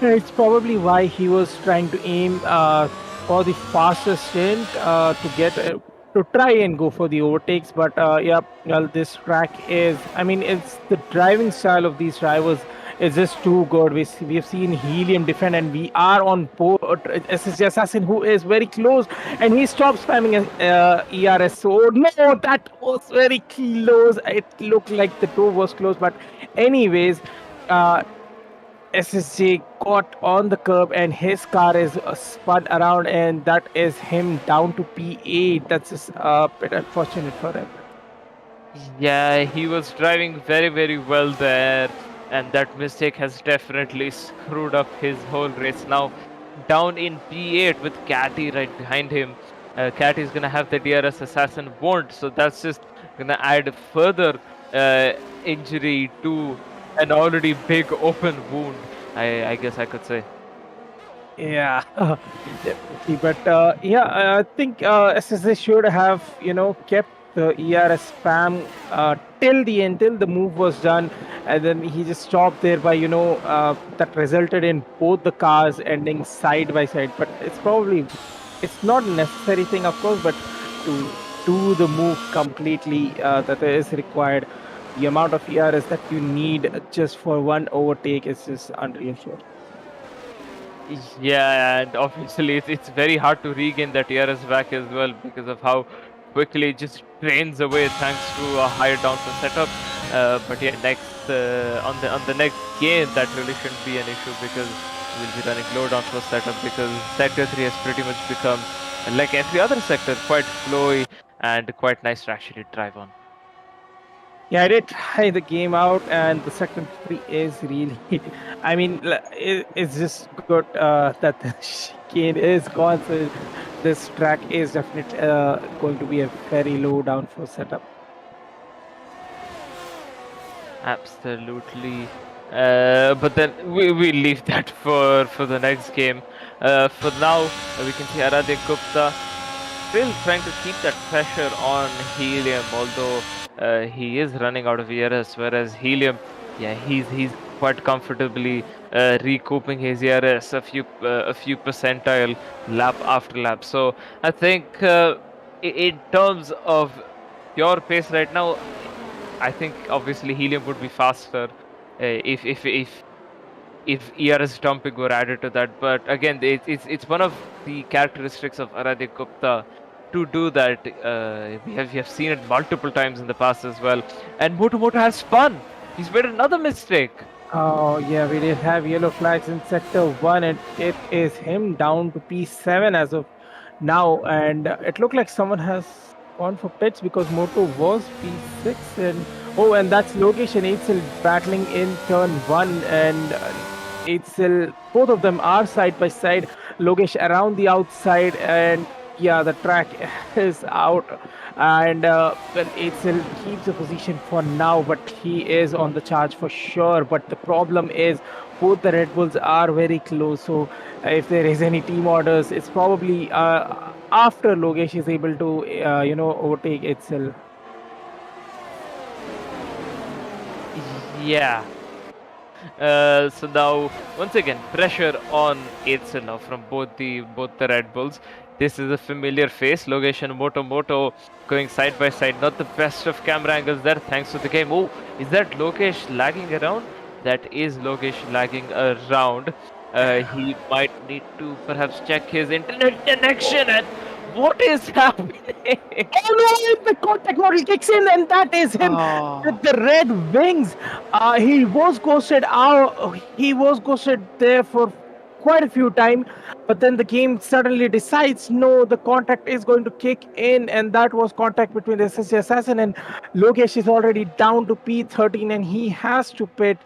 Yeah, it's probably why he was trying to aim for the fastest stint to try and go for the overtakes. But yeah, well, this track is. I mean, it's the driving style of these drivers is just too good. We have seen Helium defend, and we are on board SSG Assassin, who is very close, and he stopped spamming ERS. So no, that was very close. It looked like the door was closed, but anyways. SSJ got on the curb and his car is spun around, and that is him down to P8. That's just a bit unfortunate for him. Yeah, he was driving very, very well there, and that mistake has definitely screwed up his whole race. Now, down in P8 with Catty right behind him. Catty is gonna have the DRS assassin won't, so that's just gonna add further injury to an already big open wound. I guess I could say. Yeah, definitely. But yeah, I think SSA should have, kept the ERS spam till the end, till the move was done, and then he just stopped there by, that resulted in both the cars ending side by side. But it's not a necessary thing, of course, but to do the move completely that is required, the amount of ERS that you need just for one overtake is just unreal. Sure. Yeah, and obviously it's very hard to regain that ERS back as well because of how quickly it just drains away thanks to a higher downforce setup. But yeah, next on the next game that really shouldn't be an issue because we'll be running low downforce setup because Sector 3 has pretty much become like every other sector quite flowy and quite nice to actually drive on. Yeah, I did try the game out, and the second three is really. I mean, it's just good that the chicane is gone. So this track is definitely going to be a very low downforce setup. Absolutely. But then we leave that for the next game. For now, we can see Aradhya Gupta still trying to keep that pressure on Helium, although he is running out of ERS, whereas Helium, yeah, he's quite comfortably recouping his ERS a few percentile lap after lap. So I think in terms of pure pace right now, I think obviously Helium would be faster if ERS dumping were added to that. But again, it's one of the characteristics of Aradhya Gupta to do that. We have seen it multiple times in the past as well. And Moto Moto has spun. He's made another mistake. Oh yeah, we did have yellow flags in sector 1, and it is him down to P7 as of now, and it looked like someone has gone for pits because Moto was P6, and oh, and that's Lokesh and Eitzel battling in turn 1, and Eitzel, both of them are side by side. Lokesh around the outside, and yeah, the track is out, and well, Eitzel keeps the position for now, but he is on the charge for sure. But the problem is both the Red Bulls are very close, so if there is any team orders, it's probably after Logesh is able to overtake Eitzel. Yeah. So now, once again, pressure on Eitzel now from both the Red Bulls. This is a familiar face, Logesh and Moto Moto going side by side. Not the best of camera angles there, thanks to the game. Oh, is that Logesh lagging around? That is Logesh lagging around. He might need to perhaps check his internet connection. And What is happening? Oh no, the contact model kicks in, and that is him with the red wings. He was ghosted out. He was ghosted there for quite a few times, but then the game suddenly decides no, the contact is going to kick in, and that was contact between the SSG Assassin and Logesh is already down to P13, and he has to pit,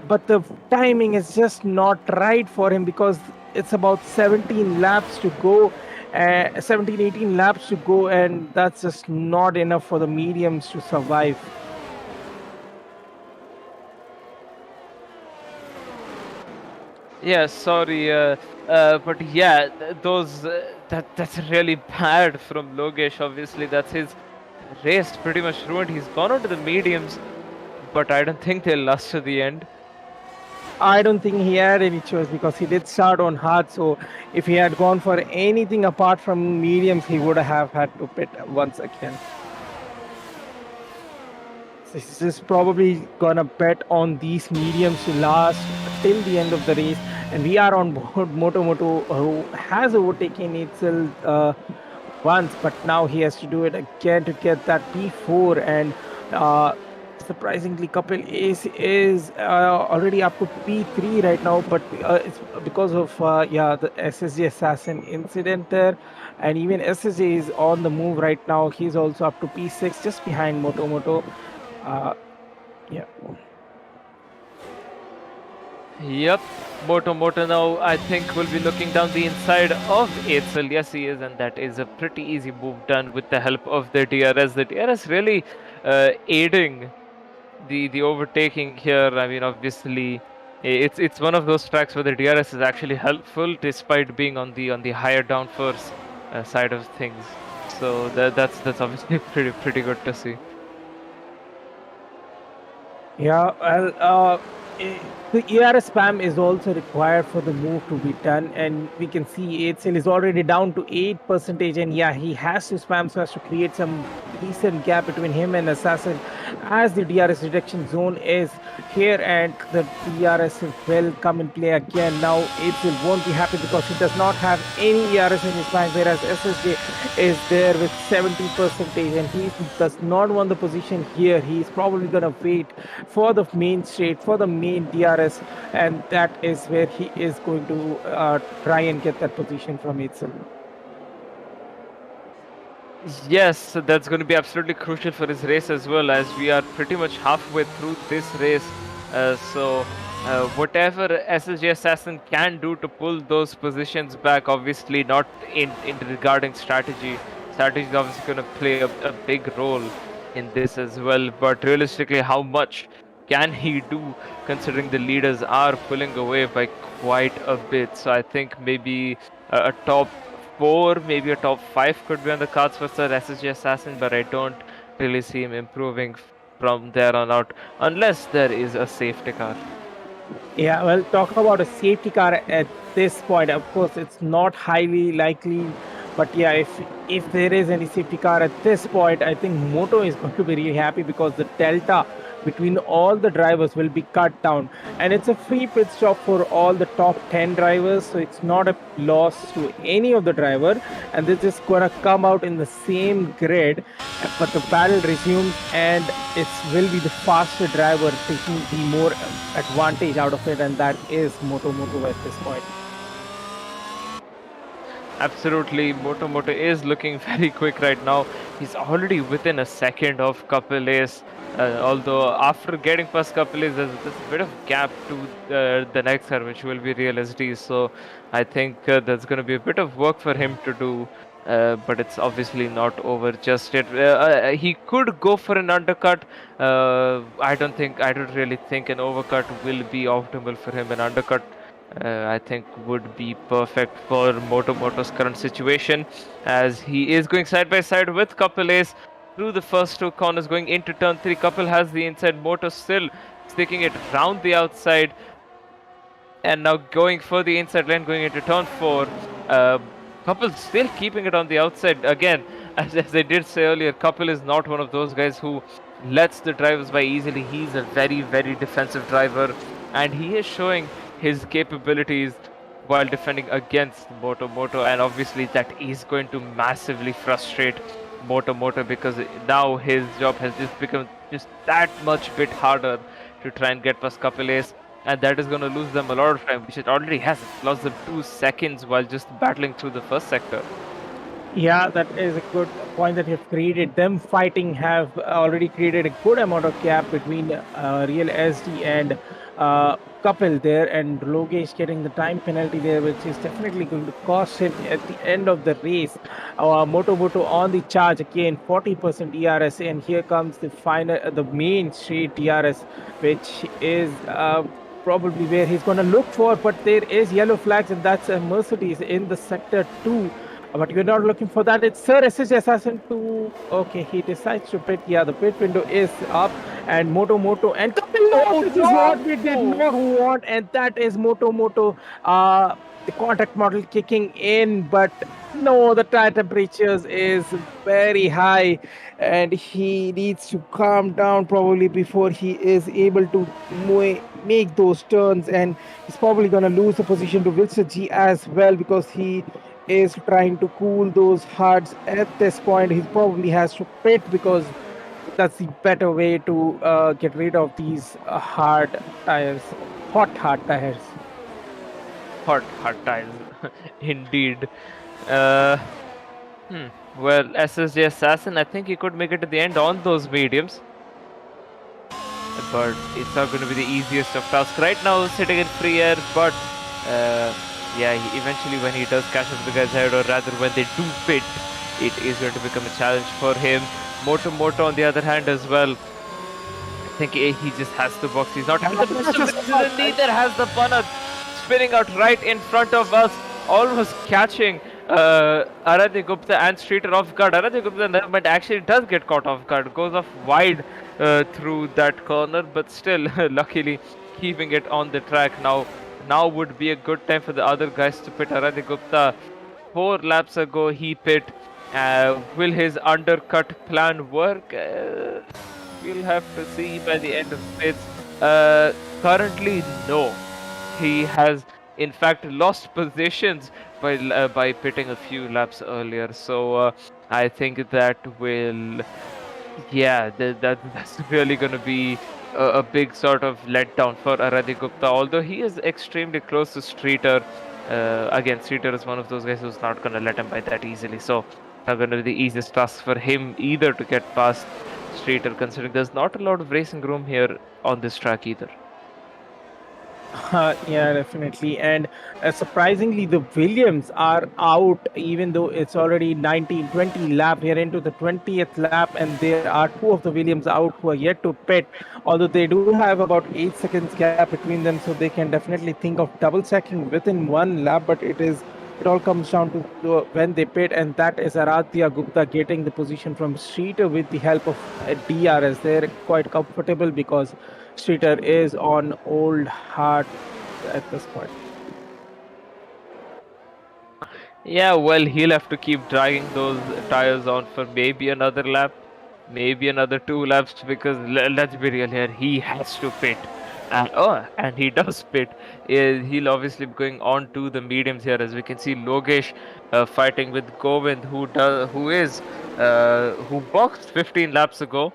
but the timing is just not right for him because it's about 17 laps to go. 17 18 laps to go, and that's just not enough for the mediums to survive. Yeah, sorry, but yeah, that's really bad from Logesh. Obviously, that's his race pretty much ruined. He's gone on to the mediums, but I don't think they'll last to the end. I don't think he had any choice because he did start on hard, so if he had gone for anything apart from mediums, he would have had to pit once again. So he's just probably gonna bet on these mediums to last till the end of the race, and we are on board Moto, who has overtaken itself once, but now he has to do it again to get that P4, and surprisingly Kapil is already up to P3 right now, but it's because of the SSG Assassin incident there, and even SSJ is on the move right now. He's also up to P6, just behind Moto. Yeah. Yep, Moto now I think will be looking down the inside of Eitzel. Yes, he is, and that is a pretty easy move done with the help of the DRS. The DRS really aiding the overtaking here. I mean, obviously, it's one of those tracks where the DRS is actually helpful despite being on the higher downforce side of things. So that's obviously pretty good to see. Yeah, well, the ERS spam is also required for the move to be done, and we can see Eitzel is already down to 8%, and yeah, he has to spam so as to create some decent gap between him and Assassin, as the DRS reduction zone is here, and the DRS will come in play again. Now Eitzel won't be happy because he does not have any ERS in his bank, whereas SSJ is there with 70%, and he does not want the position here. He's probably gonna wait for the main straight, for the main DRS, and that is where he is going to try and get that position from Eitzel. Yes, so that's going to be absolutely crucial for his race as well, as we are pretty much halfway through this race. Whatever SSG Assassin can do to pull those positions back, obviously not in regarding strategy. Strategy is obviously going to play a big role in this as well. But realistically, how much can he do considering the leaders are pulling away by quite a bit? So I think maybe a top 4, maybe a top 5 could be on the cards for Sir SSG Assassin, but I don't really see him improving from there on out unless there is a safety car. Yeah, well, talk about a safety car at this point. Of course, it's not highly likely, but yeah, if there is any safety car at this point, I think Moto is going to be really happy because the delta between all the drivers will be cut down, and it's a free pit stop for all the top 10 drivers, so it's not a loss to any of the driver, and they're just gonna come out in the same grid, but the battle resumes, and it will be the faster driver taking the more advantage out of it, and that is Moto at this point. Absolutely, Moto is looking very quick right now. He's already within a second of Kapil Ace. Although after getting past Kapil Ace, there's a bit of gap to the next car, which will be Real SD. So I think that's going to be a bit of work for him to do. But it's obviously not over just yet. He could go for an undercut. I don't really think an overcut will be optimal for him. An undercut I think would be perfect for Moto's current situation, as he is going side by side with Kapil Ace through the first 2 corners going into turn 3. Kapil has the inside, Moto still sticking it round the outside, and now going for the inside lane going into turn 4. Kapil still keeping it on the outside again. As I did say earlier, Kapil is not one of those guys who lets the drivers by easily. He's a very defensive driver, and he is showing his capabilities while defending against Moto, and obviously that is going to massively frustrate Moto because now his job has just become just that much bit harder to try and get past Kapiles, and that is going to lose them a lot of time, which it already has. It's lost them 2 seconds while just battling through the first sector. Yeah, that is a good point that you've created. Them fighting have already created a good amount of gap between Real SD and Kapil there, and Logesh getting the time penalty there, which is definitely going to cost him at the end of the race. Moto on the charge again, 40% DRS, and here comes the final, the main straight DRS, which is. Probably where he's going to look for, but there is yellow flags, and that's a Mercedes in the sector 2. But we're not looking for that. It's Sir SSG Assassin 2. Okay, he decides to pit. Yeah, the pit window is up. And Moto and Kapil, this is what we did not want. And that is Moto. The contact model kicking in. But no, the tire temperatures is very high. And he needs to calm down probably before he is able to make those turns. And he's probably going to lose the position to Wilson G as well, because he is trying to cool those hards at this point. He probably has to pit, because that's the better way to get rid of these hard tires, hard tires. Hot tires, indeed. Uh, Well, SSJ Assassin, I think he could make it to the end on those mediums. But it's not going to be the easiest of tasks. Right now, sitting in free air, but yeah, eventually when he does catch up the guy's head, or rather when they do pit, it is going to become a challenge for him. Moto on the other hand as well, I think he just has the box. He's not having the best of it, and neither has the punter spinning out right in front of us, almost catching Aradhya Gupta and Streeter off guard. Aradhya Gupta but actually does get caught off guard, goes off wide through that corner, but still luckily keeping it on the track. Now would be a good time for the other guys to pit. Aradhya Gupta 4 laps ago he pit. Will his undercut plan work? We'll have to see by the end of pits. Currently, no. He has in fact lost positions by pitting a few laps earlier. So I think that will, yeah, that's really going to be a big sort of letdown for Aradhya Gupta. Although he is extremely close to Streeter. Again, Streeter is one of those guys who's not going to let him by that easily. So not going to be the easiest task for him either to get past Streeter, considering there's not a lot of racing room here on this track either. Yeah, definitely. And surprisingly, the Williams are out, even though it's already 19-20 lap. We are into the 20th lap, and there are 2 of the Williams out who are yet to pit. Although they do have about 8 seconds gap between them, so they can definitely think of double checking within 1 lap. But it all comes down to when they pit, and that is Aradhya Gupta getting the position from Streeter with the help of DRS. They're quite comfortable because Streeter is on old hard at this point. Yeah, well, he'll have to keep dragging those tires on for maybe another lap, maybe another 2 laps, because let's be real here, he has to pit. And he does pit. He'll obviously be going on to the mediums here, as we can see Logesh fighting with Govind, who boxed 15 laps ago.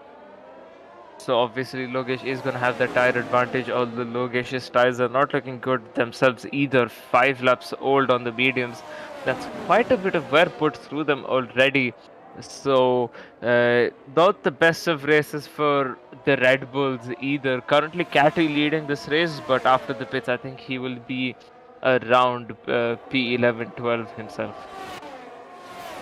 So obviously Logesh is going to have the tire advantage, although Logesh's tires are not looking good themselves either. 5 laps old on the mediums. That's quite a bit of wear put through them already. So not the best of races for the Red Bulls either. Currently Catty leading this race, but after the pits I think he will be around P11-12 himself.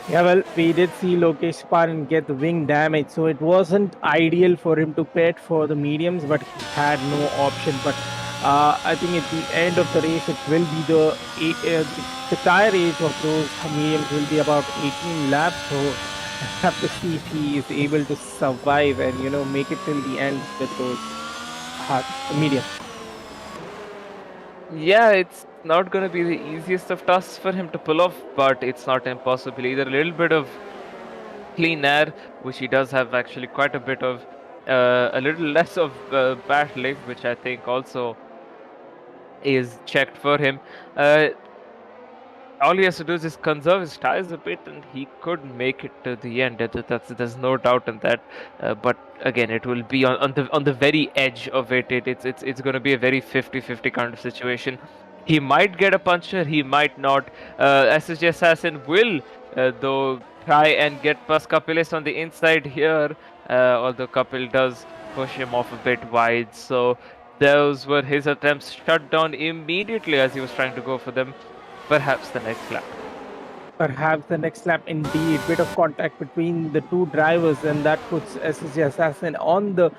Yeah, well, we did see Lokesh Paran get the wing damage, so it wasn't ideal for him to pit for the mediums, but he had no option. But I think at the end of the race, it will be the tire age of those mediums will be about 18 laps. So I have to see if he is able to survive and make it till the end with those mediums. Yeah, it's not going to be the easiest of tasks for him to pull off, but it's not impossible either. A little bit of clean air, which he does have actually quite a bit of, a little less of battling, which I think also is checked for him. all he has to do is just conserve his tires a bit, and he could make it to the end. There's no doubt in that. But again, it will be on the very edge of it. It's going to be a very 50-50 kind of situation. He might get a puncture, he might not. SSG Assassin will though try and get past Kapilis on the inside here, although Kapil does push him off a bit wide. So those were his attempts shut down immediately as he was trying to go for them. Perhaps the next lap. Perhaps the next lap, indeed. Bit of contact between the two drivers, and that puts SSG Assassin on the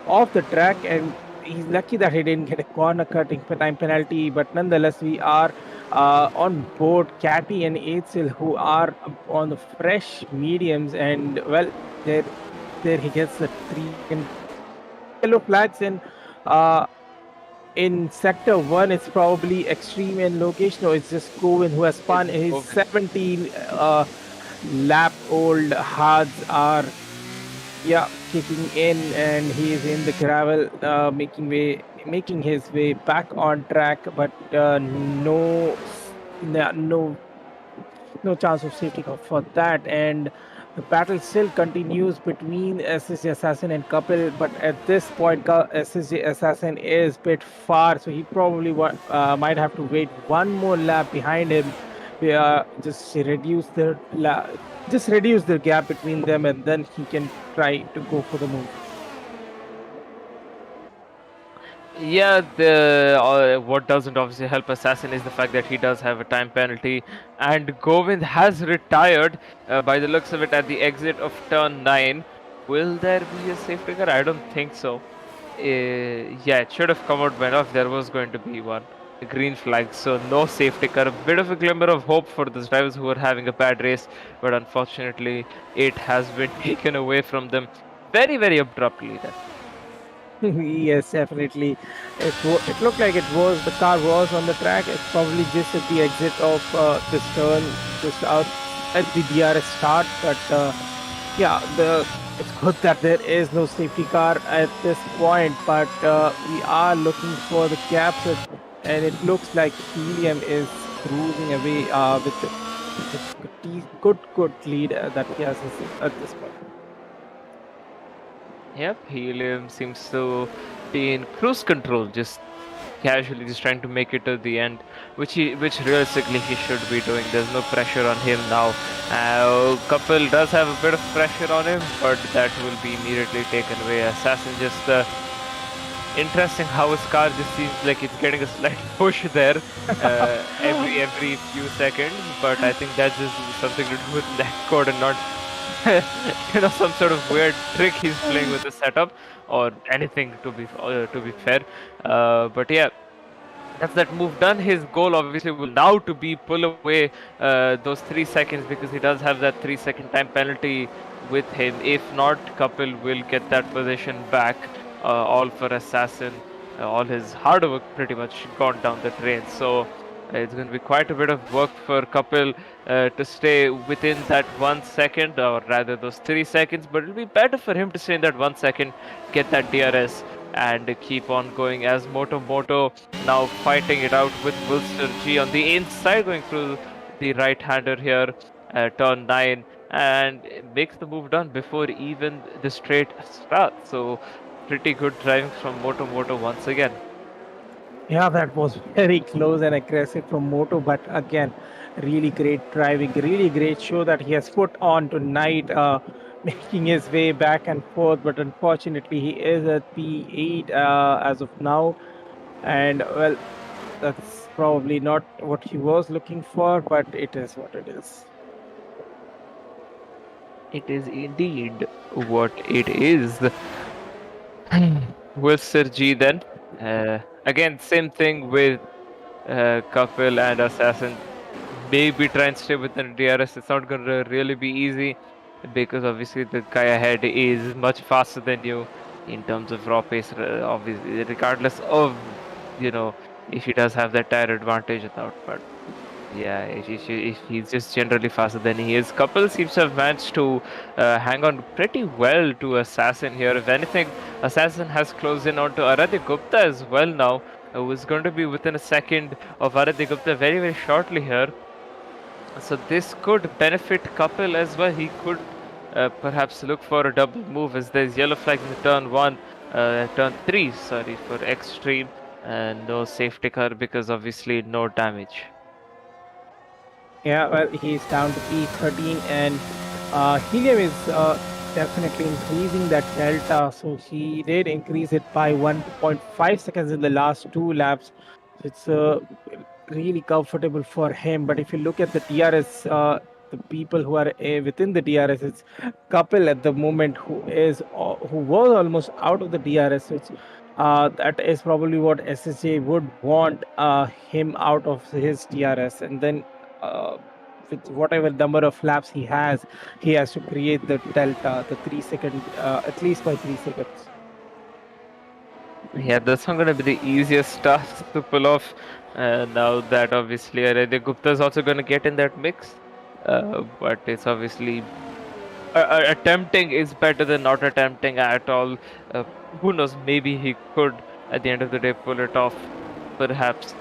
off the track. And he's lucky that he didn't get a corner cutting time penalty. But nonetheless, we are on board Catty and Eitzel, who are on the fresh mediums. And well, there he gets the 3 yellow flags. And in sector 1, it's probably extreme and location, or it's just Govind who has spun. His 17 lap old hards are kicking in, and he is in the gravel, making his way back on track, but no chance of safety car for that. And the battle still continues between SSG Assassin and Kapil, but at this point, SSG Assassin is a bit far, so he probably might have to wait one more lap behind him. Just reduce the gap between them, and then he can try to go for the move. Yeah, what doesn't obviously help Assassin is the fact that he does have a time penalty, and Govind has retired by the looks of it at the exit of turn 9. Will there be a safety car? I don't think so. Yeah, it should have come out by now if there was going to be one. A green flag, so no safety car. A bit of a glimmer of hope for the drivers who are having a bad race, but unfortunately, it has been taken away from them very, very abruptly. Then. Yes, definitely. It looked like the car was on the track. It's probably just at the exit of this turn, just out at the DRS start. But it's good that there is no safety car at this point. But we are looking for the gaps, and it looks like Helium is cruising away with the good lead that he has at this point. Yep, Helium seems to be in cruise control, just casually just trying to make it to the end, which realistically he should be doing. There's no pressure on him now. Kapil does have a bit of pressure on him, but that will be immediately taken away. Assassin just interesting how his car just seems like it's getting a slight push there every few seconds, but I think that's just something to do with lag code and not some sort of weird trick he's playing with the setup or anything, to be fair. But yeah, that's that move done. His goal obviously will now to be pull away those 3 seconds, because he does have that 3-second time penalty with him. If not, Kapil will get that position back. All for Assassin. All his hard work pretty much gone down the drain. So it's going to be quite a bit of work for Kapil to stay within that 1 second, or rather those 3 seconds. But it'll be better for him to stay in that 1 second, get that DRS, and keep on going as Moto now fighting it out with Wilster G on the inside, going through the right-hander here, turn 9, and makes the move done before even the straight starts. So pretty good driving from Moto once again. Yeah, that was very close and aggressive from Moto, but again, really great driving, really great show that he has put on tonight, making his way back and forth. But unfortunately, he is at P8 as of now, and well, that's probably not what he was looking for, but it is what it is. It is indeed what it is. Wilster G then. Again, same thing with Kapil and Assassin. Maybe try and stay within DRS. It's not going to really be easy, because obviously the guy ahead is much faster than you in terms of raw pace, obviously, regardless of, if he does have that tire advantage or not. But yeah, if he's just generally faster than he is. Kapil seems to have managed to hang on pretty well to Assassin here. If anything, Assassin has closed in onto Aradhya Gupta as well now, who is going to be within a second of Aradhya Gupta very, very shortly here. So this could benefit Kapil as well. He could perhaps look for a double move as there's yellow flag in the turn 3, sorry, for extreme, and no safety car because obviously no damage. Yeah, well, he's down to P13, and Helium is definitely increasing that delta. So he did increase it by 1.5 seconds in the last 2 laps. It's really comfortable for him. But if you look at the DRS, the people who are within the DRS, it's Kapil at the moment who was almost out of the DRS. So that is probably what SSJ would want him out of his DRS, and then with whatever number of laps he has to create the delta, the 3 second, at least by 3 seconds. Yeah, that's not going to be the easiest task to pull off. Now that obviously Aradhya Gupta is also going to get in that mix, but it's obviously attempting is better than not attempting at all. Who knows? Maybe he could at the end of the day pull it off. Perhaps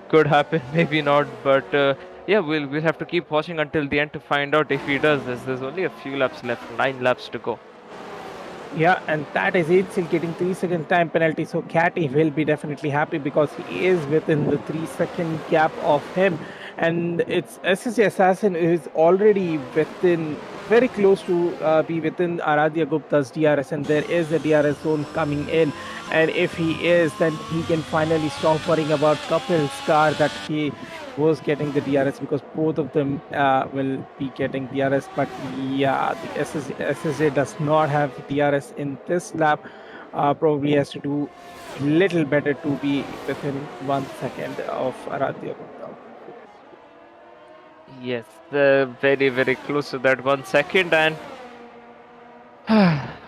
could happen, maybe not. But yeah, we'll have to keep watching until the end to find out if he does. As there's only a few laps left, 9 laps to go. Yeah, and that is it. Still getting 3 second time penalty. So Catty will be definitely happy because he is within the 3 second gap of him. And it's SSJ Assassin is already within, very close to be within Aradhya Gupta's DRS, and there is a DRS zone coming in. And if he is, then he can finally stop worrying about Kapil's car that he was getting the DRS, because both of them will be getting DRS. But yeah, the SSJ does not have DRS in this lap. Probably has to do a little better to be within 1 second of Aradhya Gupta. Yes, very, very close to that 1 second. And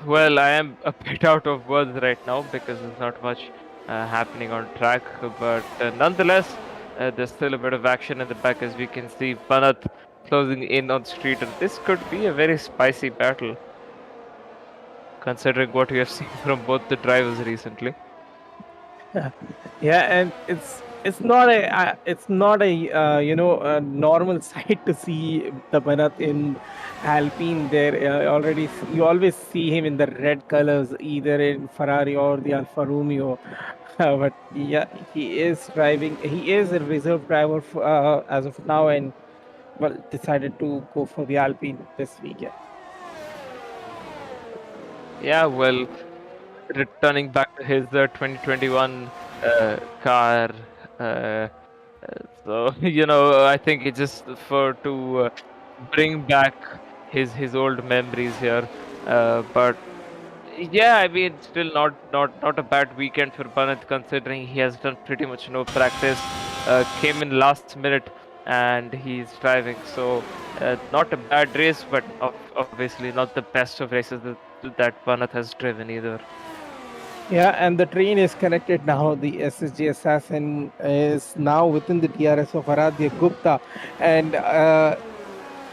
well, I am a bit out of words right now because there's not much happening on track. But nonetheless, there's still a bit of action in the back, as we can see Banat closing in on street. And this could be a very spicy battle, considering what we have seen from both the drivers recently. Yeah, and it's not a a normal sight to see the Banat in Alpine there. You always see him in the red colors, either in Ferrari or the Alfa Romeo. But yeah, he is driving. He is a reserve driver as of now, and well, decided to go for the Alpine this weekend. Yeah, well, returning back to his 2021 car. So I think it's just to bring back his old memories here. But yeah, I mean, still not a bad weekend for Banat, considering he has done pretty much no practice. Came in last minute and he's driving. So not a bad race, but obviously not the best of races that Banat has driven either. Yeah, and the train is connected now. The SSG Assassin is now within the DRS of Aradhya Gupta, and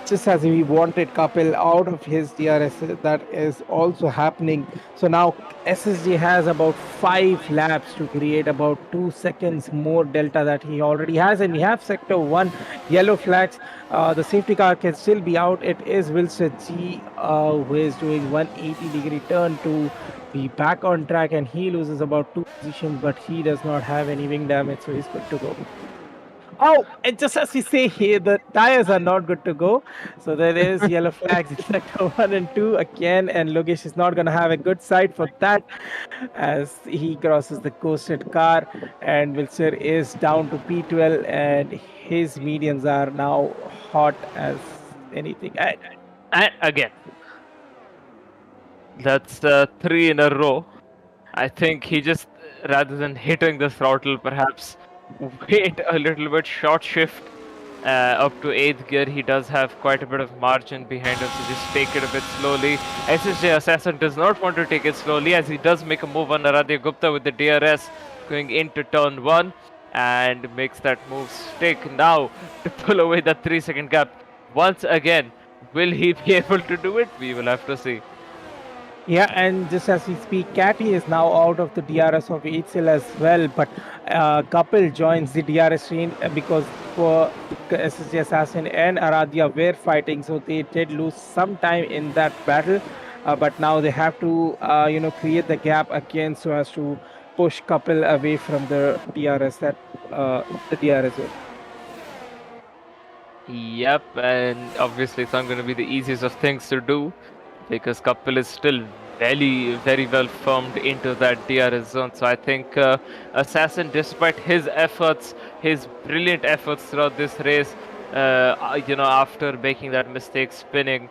just as we wanted Kapil out of his DRS, that is also happening. So now SSG has about 5 laps to create about 2 seconds more delta that he already has, and we have sector 1 yellow flags. The safety car can still be out. It is Wilson G who is doing 180-degree turn to be back on track, and he loses about 2 positions, but he does not have any wing damage, so he's good to go. Oh, and just as we say here, the tires are not good to go. So there is yellow flags in sector 1 and 2 again, and Logesh is not going to have a good sight for that as he crosses the coasted car, and Wilshire is down to P12, and his mediums are now hot as anything. And again, that's 3 in a row. I think he just, rather than hitting the throttle, perhaps wait a little bit, short shift up to 8th gear. He does have quite a bit of margin behind him, so just take it a bit slowly. SSJ Assassin does not want to take it slowly, as he does make a move on Aradhya Gupta with the DRS going into turn 1 and makes that move stick now to pull away that 3-second gap. Once again, will he be able to do it? We will have to see. Yeah, and just as we speak, Catty is now out of the DRS of HCL as well, but Kapil joins the DRS train because for SSG Assassin and Aradhya were fighting, so they did lose some time in that battle, but now they have to, create the gap again so as to push Kapil away from the DRS the DRS zone. Yep, and obviously it's not going to be the easiest of things to do because Kapil is still very well formed into that DRS zone. So I think Assassin, despite his efforts, his brilliant efforts throughout this race, after making that mistake spinning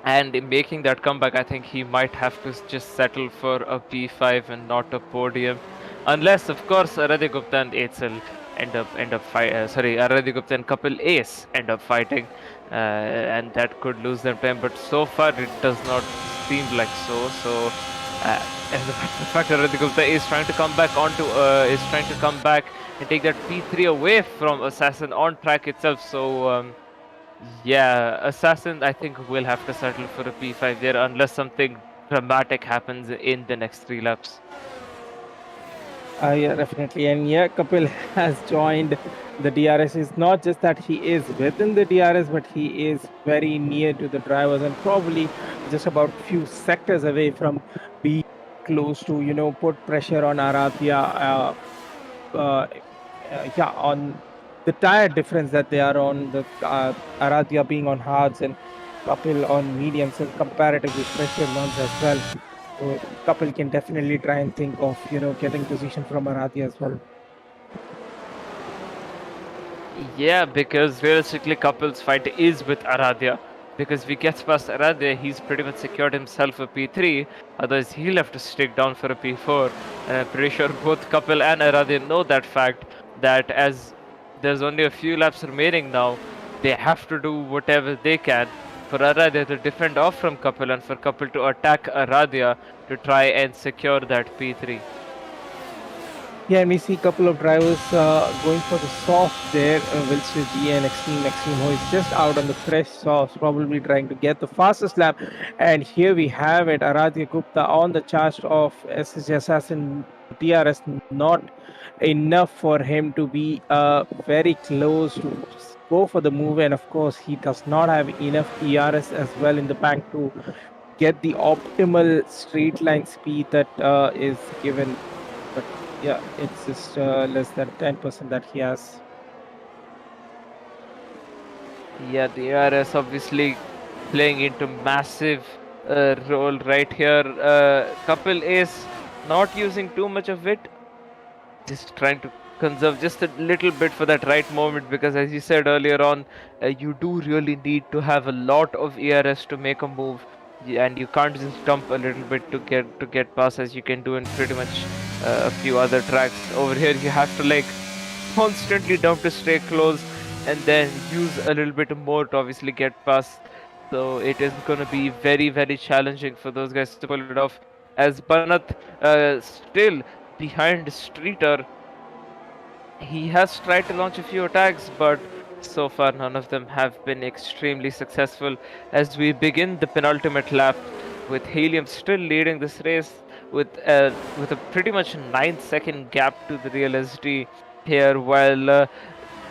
and in making that comeback, I think he might have to just settle for a P5 and not a podium, unless of course Aradhya Gupta and Etzel end up fight. Sorry, Aradhya Gupta and Kapil Ace end up fighting, and that could lose them time. But so far, it does not seem like so. So, as a matter of fact, Aradhya Gupta is trying to come back is trying to come back and take that P3 away from Assassin on track itself. So. Yeah, Assassin, I think will have to settle for a P5 there unless something dramatic happens in the next 3 laps. Yeah, definitely. And yeah, Kapil has joined the DRS. It's not just that he is within the DRS, but he is very near to the drivers and probably just about few sectors away from being close to, put pressure on Aradhya. On the tire difference that they are on, the Aradhya being on hards and Kapil on mediums and comparatively pressure ones as well. So Kapil can definitely try and think of, getting position from Aradhya as well. Yeah, because realistically, Kapil's fight is with Aradhya. Because if he gets past Aradhya, he's pretty much secured himself a P3. Otherwise, he'll have to stick down for a P4. And I'm pretty sure both Kapil and Aradhya know that fact. That as there's only a few laps remaining now, they have to do whatever they can for Aradhya to defend off from Kapil and for Kapil to attack Aradhya to try and secure that P3. Yeah, and we see a couple of drivers going for the soft there. Wilshire G and Extreme, who is just out on the fresh softs, probably trying to get the fastest lap. And here we have it, Aradhya Gupta on the charge of SSG Assassin DRS, not enough for him to be very close to go for the move. And of course, he does not have enough ERS as well in the bank to get the optimal straight line speed that is given. But yeah, it's just less than 10% that he has. Yeah, the ARS obviously playing into massive role right here. Kapil is not using too much of it, just trying to conserve just a little bit for that right moment because as you said earlier on, you do really need to have a lot of ERS to make a move. And you can't just dump a little bit to get past as you can do in pretty much a few other tracks. Over here you have to like constantly dump to stay close and then use a little bit more to obviously get past. So it is going to be very challenging for those guys to pull it off. As Banat still behind Streeter, he has tried to launch a few attacks, but so far none of them have been extremely successful. As we begin the penultimate lap, with Helium still leading this race with a pretty much 9-second gap to the real SD here, while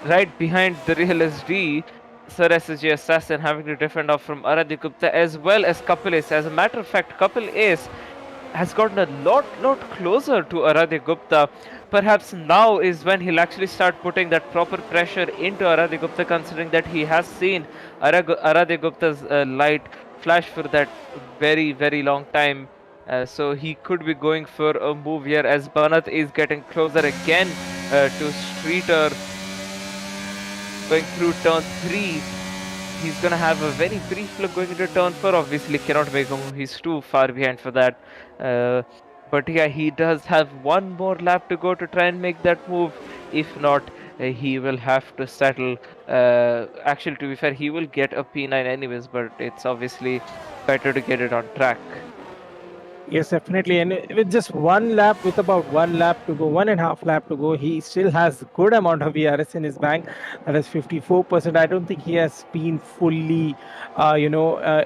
right behind the real SD, Sir SSG Assassin having to defend off from Aradhya Gupta as well as Kapil Ace. As a matter of fact, Kapil Ace has gotten a lot closer to Aradhya Gupta. Perhaps now is when he'll actually start putting that proper pressure into Aradhya Gupta, considering that he has seen Aradhya Gupta's light flash for that very long time. So he could be going for a move here as Banat is getting closer again to Streeter. Going through turn 3, he's gonna have a very brief look going into turn 4. Obviously cannot make a move, he's too far behind for that. But yeah, he does have one more lap to go to try and make that move. If not, he will have to settle. Actually, to be fair, he will get a P9 anyways, but it's obviously better to get it on track. Yes, definitely. And with just with about 1 lap to go, 1.5 lap to go, he still has a good amount of ERS in his bank. That is 54%. I don't think he has been fully,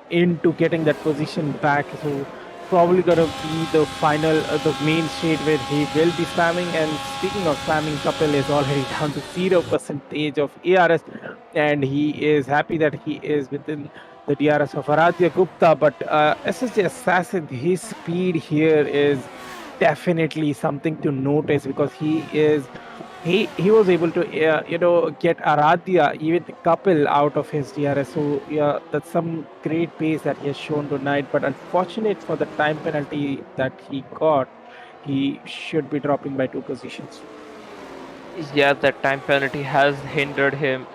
into getting that position back. So probably gonna be the final, the main straight where he will be spamming. And speaking of spamming, Kapil is already down to 0% of ARS, and he is happy that he is within the DRS of Aradhya Gupta. But SSJ Assassin, his speed here is definitely something to notice because he was able to get Aradhya, even Kapil, out of his DRS. So yeah, that's some great pace that he has shown tonight. But unfortunate for the time penalty that he got, he should be dropping by 2 positions. Yeah, that time penalty has hindered him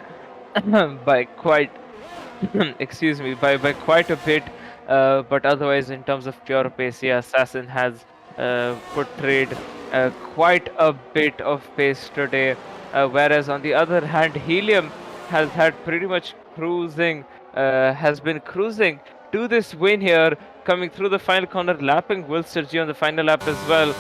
by quite excuse me, by quite a bit. But otherwise, in terms of pure pace, yeah, Assassin has portrayed quite a bit of pace today. Whereas on the other hand, Helium has had pretty much has been cruising to this win here, coming through the final corner, lapping Wilster G on the final lap as well.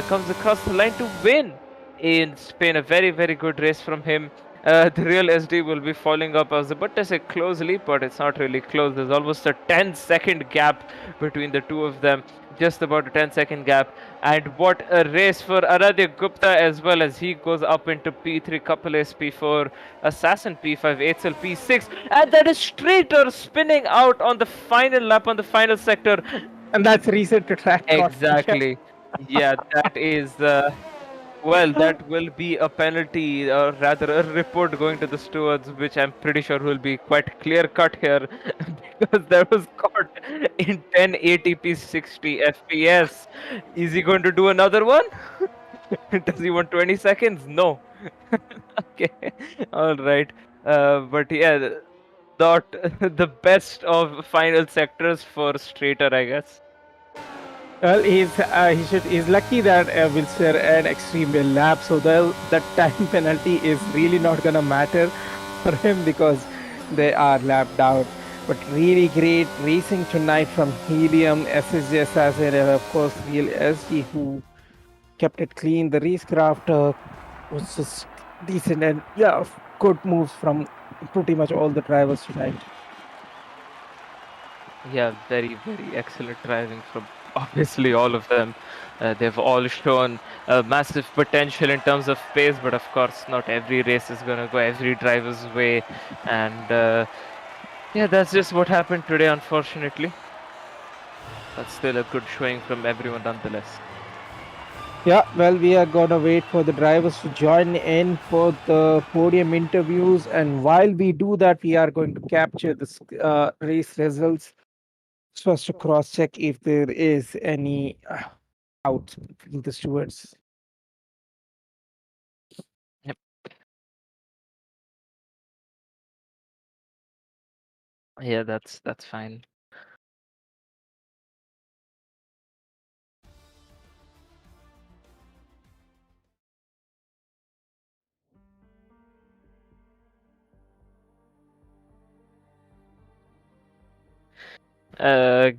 Comes across the line to win in Spain. A very, very good race from him. The real SD will be following up. I was about to say closely, but it's not really close. There's almost a 10-second gap between the two of them. Just about a 10-second gap. And what a race for Aradhya Gupta as well, as he goes up into P3, Couple S P4, Assassin P5, Eitzel P6. And that is Streeter spinning out on the final lap on the final sector. And that's reset to track. Exactly. Yeah, that is... well, that will be a penalty, or rather a report going to the stewards, which I'm pretty sure will be quite clear cut here because that was caught in 1080p 60 FPS. Is he going to do another one? Does he want 20 seconds? No. Okay, all right. But yeah, not the best of final sectors for Straighter, I guess. Well, he's lucky that Wilster and Extreme will lap, so that time penalty is really not gonna matter for him because they are lapped out. But really great racing tonight from Helium, SSJ Assassin, and of course Real SG, who kept it clean. The racecraft was just decent, and yeah, good moves from pretty much all the drivers tonight. Yeah, very, very excellent driving from obviously all of them. They've all shown massive potential in terms of pace, but of course, not every race is going to go every driver's way. And yeah, that's just what happened today, unfortunately. But still a good showing from everyone nonetheless. Yeah, well, we are gonna wait for the drivers to join in for the podium interviews, and while we do that, we are going to capture the race results so as to cross-check if there is any out between the stewards. Yep. Yeah, that's fine.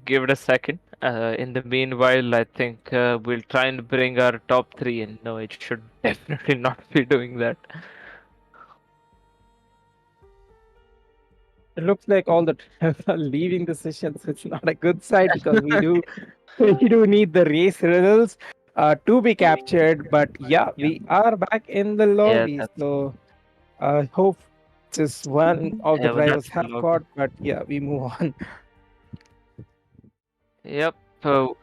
Give it a second. In the meanwhile, I think we'll try and bring our top 3 in. No, it should definitely not be doing that. It looks like all the drivers are leaving the session, so it's not a good sign because we do need the race results to be captured. But yeah, we are back in the lobby, so I hope just one of the drivers have caught. But yeah, we move on. Yep. So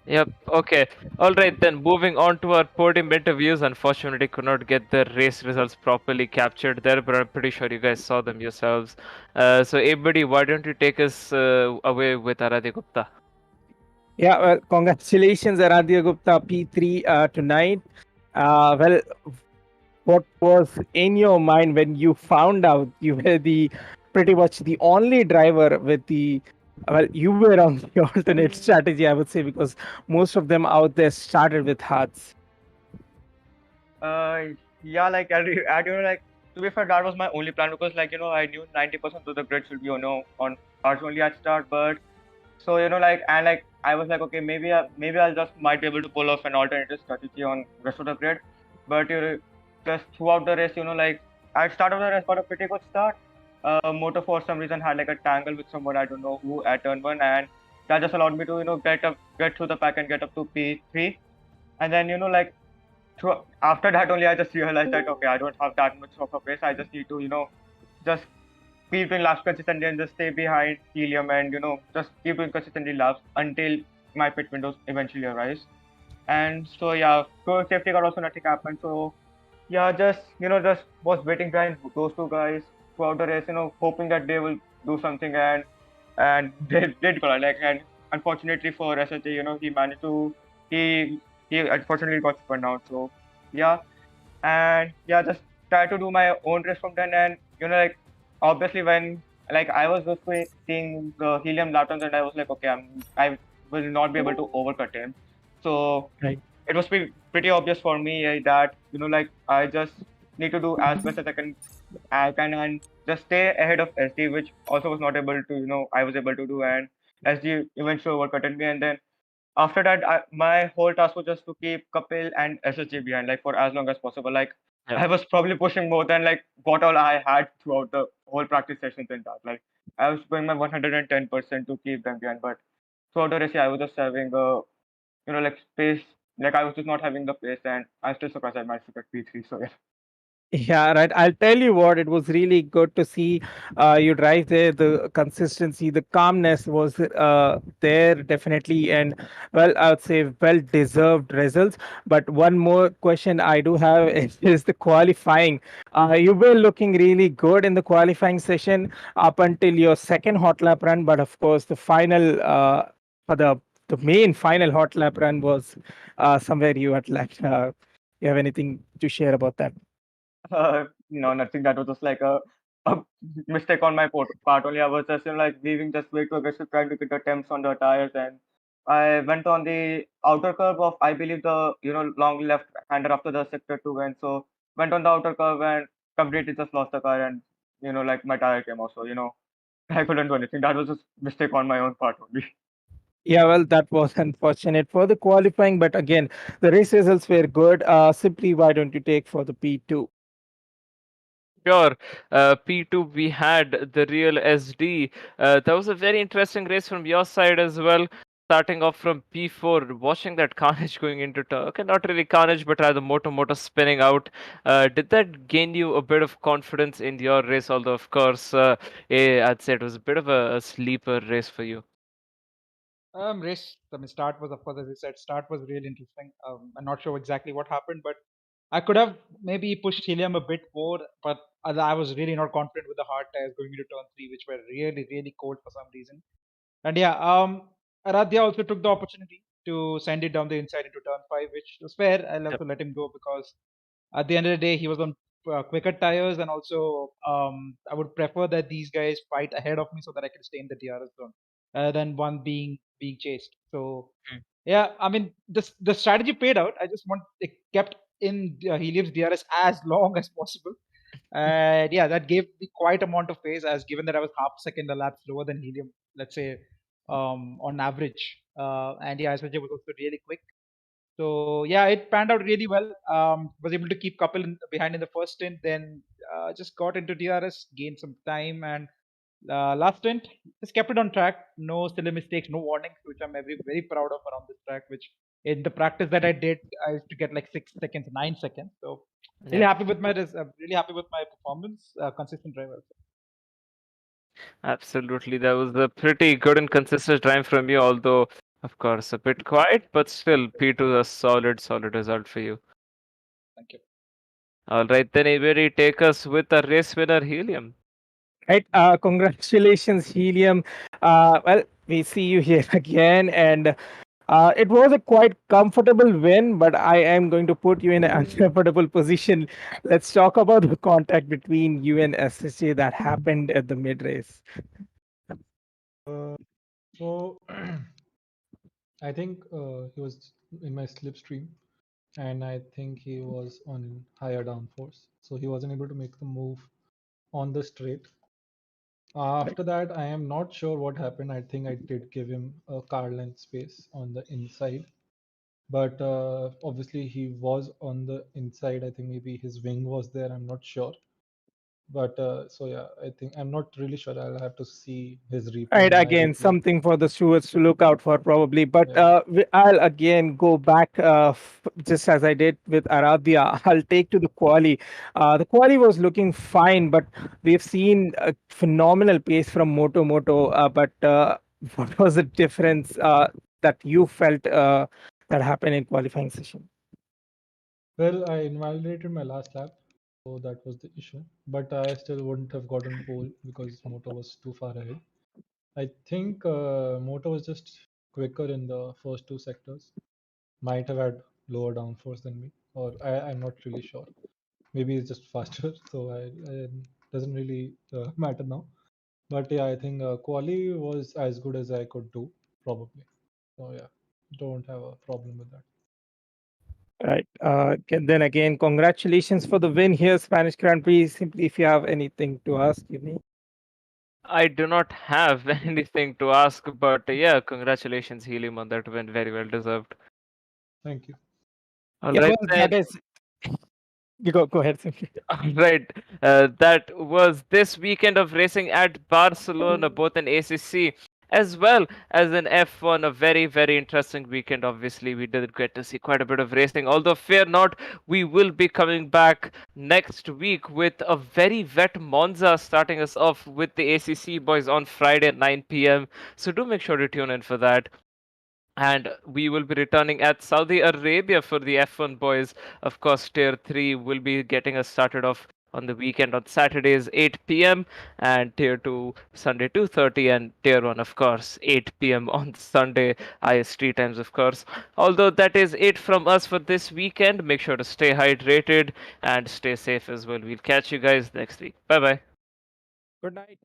yep. Okay. All right then. Moving on to our podium interviews. Unfortunately, could not get the race results properly captured there, but I'm pretty sure you guys saw them yourselves. So, everybody, why don't you take us away with Aradhya Gupta? Yeah. Well, congratulations, Aradhya Gupta, P3 tonight. Well, what was in your mind when you found out you were pretty much the only driver with you were on the alternate strategy, I would say, because most of them out there started with hearts. Yeah, like to be fair, that was my only plan because I knew 90% of the grid should be on hearts only at start, but so I was like, okay, maybe I'll just might be able to pull off an alternative strategy on rest of the grid, but just throughout the race, I started the race got a pretty good start, motor for some reason had like a tangle with someone, I don't know who, at turn one, and that just allowed me to get through the pack and get up to P3. And then like after that only I just realized that okay, I don't have that much of a pace. I just need to just keep doing laps consistently and just stay behind Helium and just keep doing consistently laps until my pit windows eventually arise. And so yeah, for safety car also nothing happened. So yeah, just was waiting behind those two guys throughout the race, hoping that they will do something, and they did collide. Like, and unfortunately for SHA, he managed to he unfortunately got spun out. So yeah, and yeah, just try to do my own race from then. And like obviously when like I was just seeing the Helium lap times, and I was like, okay, I will not be able to overcut him. So Right. it was pretty obvious for me that like I just need to do as best as I can and just stay ahead of SD, which also was not able to I was able to do, and SD eventually overcutted me. And then after that, my whole task was just to keep Kapil and SSG behind, like for as long as possible. Like Yep. I was probably pushing more than like what all I had throughout the whole practice sessions and that. Like I was going my 110% to keep them behind, but throughout the race, yeah, I was just having like pace. Like I was just not having the pace, and I'm still surprised I managed to get P3. So yeah. Yeah, right. I'll tell you what, it was really good to see you drive there. The consistency, the calmness was there definitely. And well, I would say well deserved results. But one more question I do have is the qualifying. You were looking really good in the qualifying session up until your second hot lap run. But of course, the final, for the main final hot lap run was somewhere you had left. You have anything to share about that? No, nothing. That was just like a mistake on my part only. I was just like weaving just way too aggressive, trying to get the temps on the tires, and I went on the outer curve of I believe the long left hander after the sector two, and so went on the outer curve and completely just lost the car, and like my tire came off. So I couldn't do anything. That was just mistake on my own part only. Yeah, well, that was unfortunate for the qualifying, but again, the race results were good. Simply, why don't you take for the P2? Sure. P2, we had the real SD. That was a very interesting race from your side as well. Starting off from P4, watching that carnage going into turn. Okay, not really carnage, but rather motor spinning out. Did that gain you a bit of confidence in your race? Although, of course, I'd say it was a bit of a sleeper race for you. Race. I mean, start was, of course, as you said, start was really interesting. I'm not sure exactly what happened, but I could have maybe pushed Helium a bit more, but I was really not confident with the hard tires going into turn three, which were really, really cold for some reason. And yeah, Aradhya also took the opportunity to send it down the inside into turn five, which was fair. I'll have Yep. to let him go because at the end of the day, he was on quicker tires, and also I would prefer that these guys fight ahead of me so that I can stay in the DRS zone rather than one being chased. So Mm. yeah, I mean the strategy paid out. I just want it kept in Helium's DRS as long as possible. And yeah, that gave me quite amount of pace, as given that I was half a second a lap slower than Helium, let's say, on average. And yeah, SVJ was also really quick. So yeah, it panned out really well. Was able to keep couple behind in the first stint, then just got into DRS, gained some time, and last stint just kept it on track. No silly mistakes, no warnings, which I'm very proud of around this track. Which in the practice that I did, I used to get like 6 seconds, 9 seconds. So really Yep. happy with really happy with my performance. Consistent driver. Absolutely. That was a pretty good and consistent time from you, although, of course, a bit quiet, but still, P2 is a solid result for you. Thank you. All right, then Avery, take us with the race winner, Helium. Right. Congratulations, Helium. Well, we see you here again, and it was a quite comfortable win, but I am going to put you in an uncomfortable position. Let's talk about the contact between you and SSJ that happened at the mid race. So I think he was in my slipstream, and I think he was on higher downforce, so he wasn't able to make the move on the straight. After that, I am not sure what happened. I think I did give him a car length space on the inside, but obviously he was on the inside. I think maybe his wing was there. I'm not sure, But so yeah, I think I'm not really sure. I'll have to see his replay. Right, my again, replay. something for the stewards to look out for probably. But Yeah. I'll again go back, just as I did with Arabia. I'll take to the quali. The quali was looking fine, but we've seen a phenomenal pace from Moto Moto. But what was the difference that you felt that happened in qualifying session? Well, I invalidated my last lap, so that was the issue. But I still wouldn't have gotten pole because Moto was too far ahead. I think Moto was just quicker in the first two sectors. Might have had lower downforce than me, or I'm not really sure. Maybe it's just faster, so I doesn't really matter now. But yeah, I think quali was as good as I could do, probably. So yeah, don't have a problem with that. Right. Then again, congratulations for the win here, Spanish Grand Prix. Simply, if you have anything to ask, you may. I do not have anything to ask, but yeah, congratulations, Helium, on that win. Very well deserved. Thank you. All Yeah, right, well, then. that is. You go ahead, simply. Right. That was this weekend of racing at Barcelona, both in ACC as well as in F1. A very, very interesting weekend. Obviously, we did get to see quite a bit of racing. Although, fear not, we will be coming back next week with a very wet Monza starting us off with the ACC boys on Friday at 9 p.m. So, do make sure to tune in for that. And we will be returning at Saudi Arabia for the F1 boys. Of course, Tier 3 will be getting us started off on the weekend on Saturdays 8 p.m. and Tier 2 Sunday 2:30 and Tier 1 of course 8 p.m. on Sunday IST times of course. Although that is it from us for this weekend. Make sure to stay hydrated and stay safe as well. We'll catch you guys next week. Bye bye. Good night.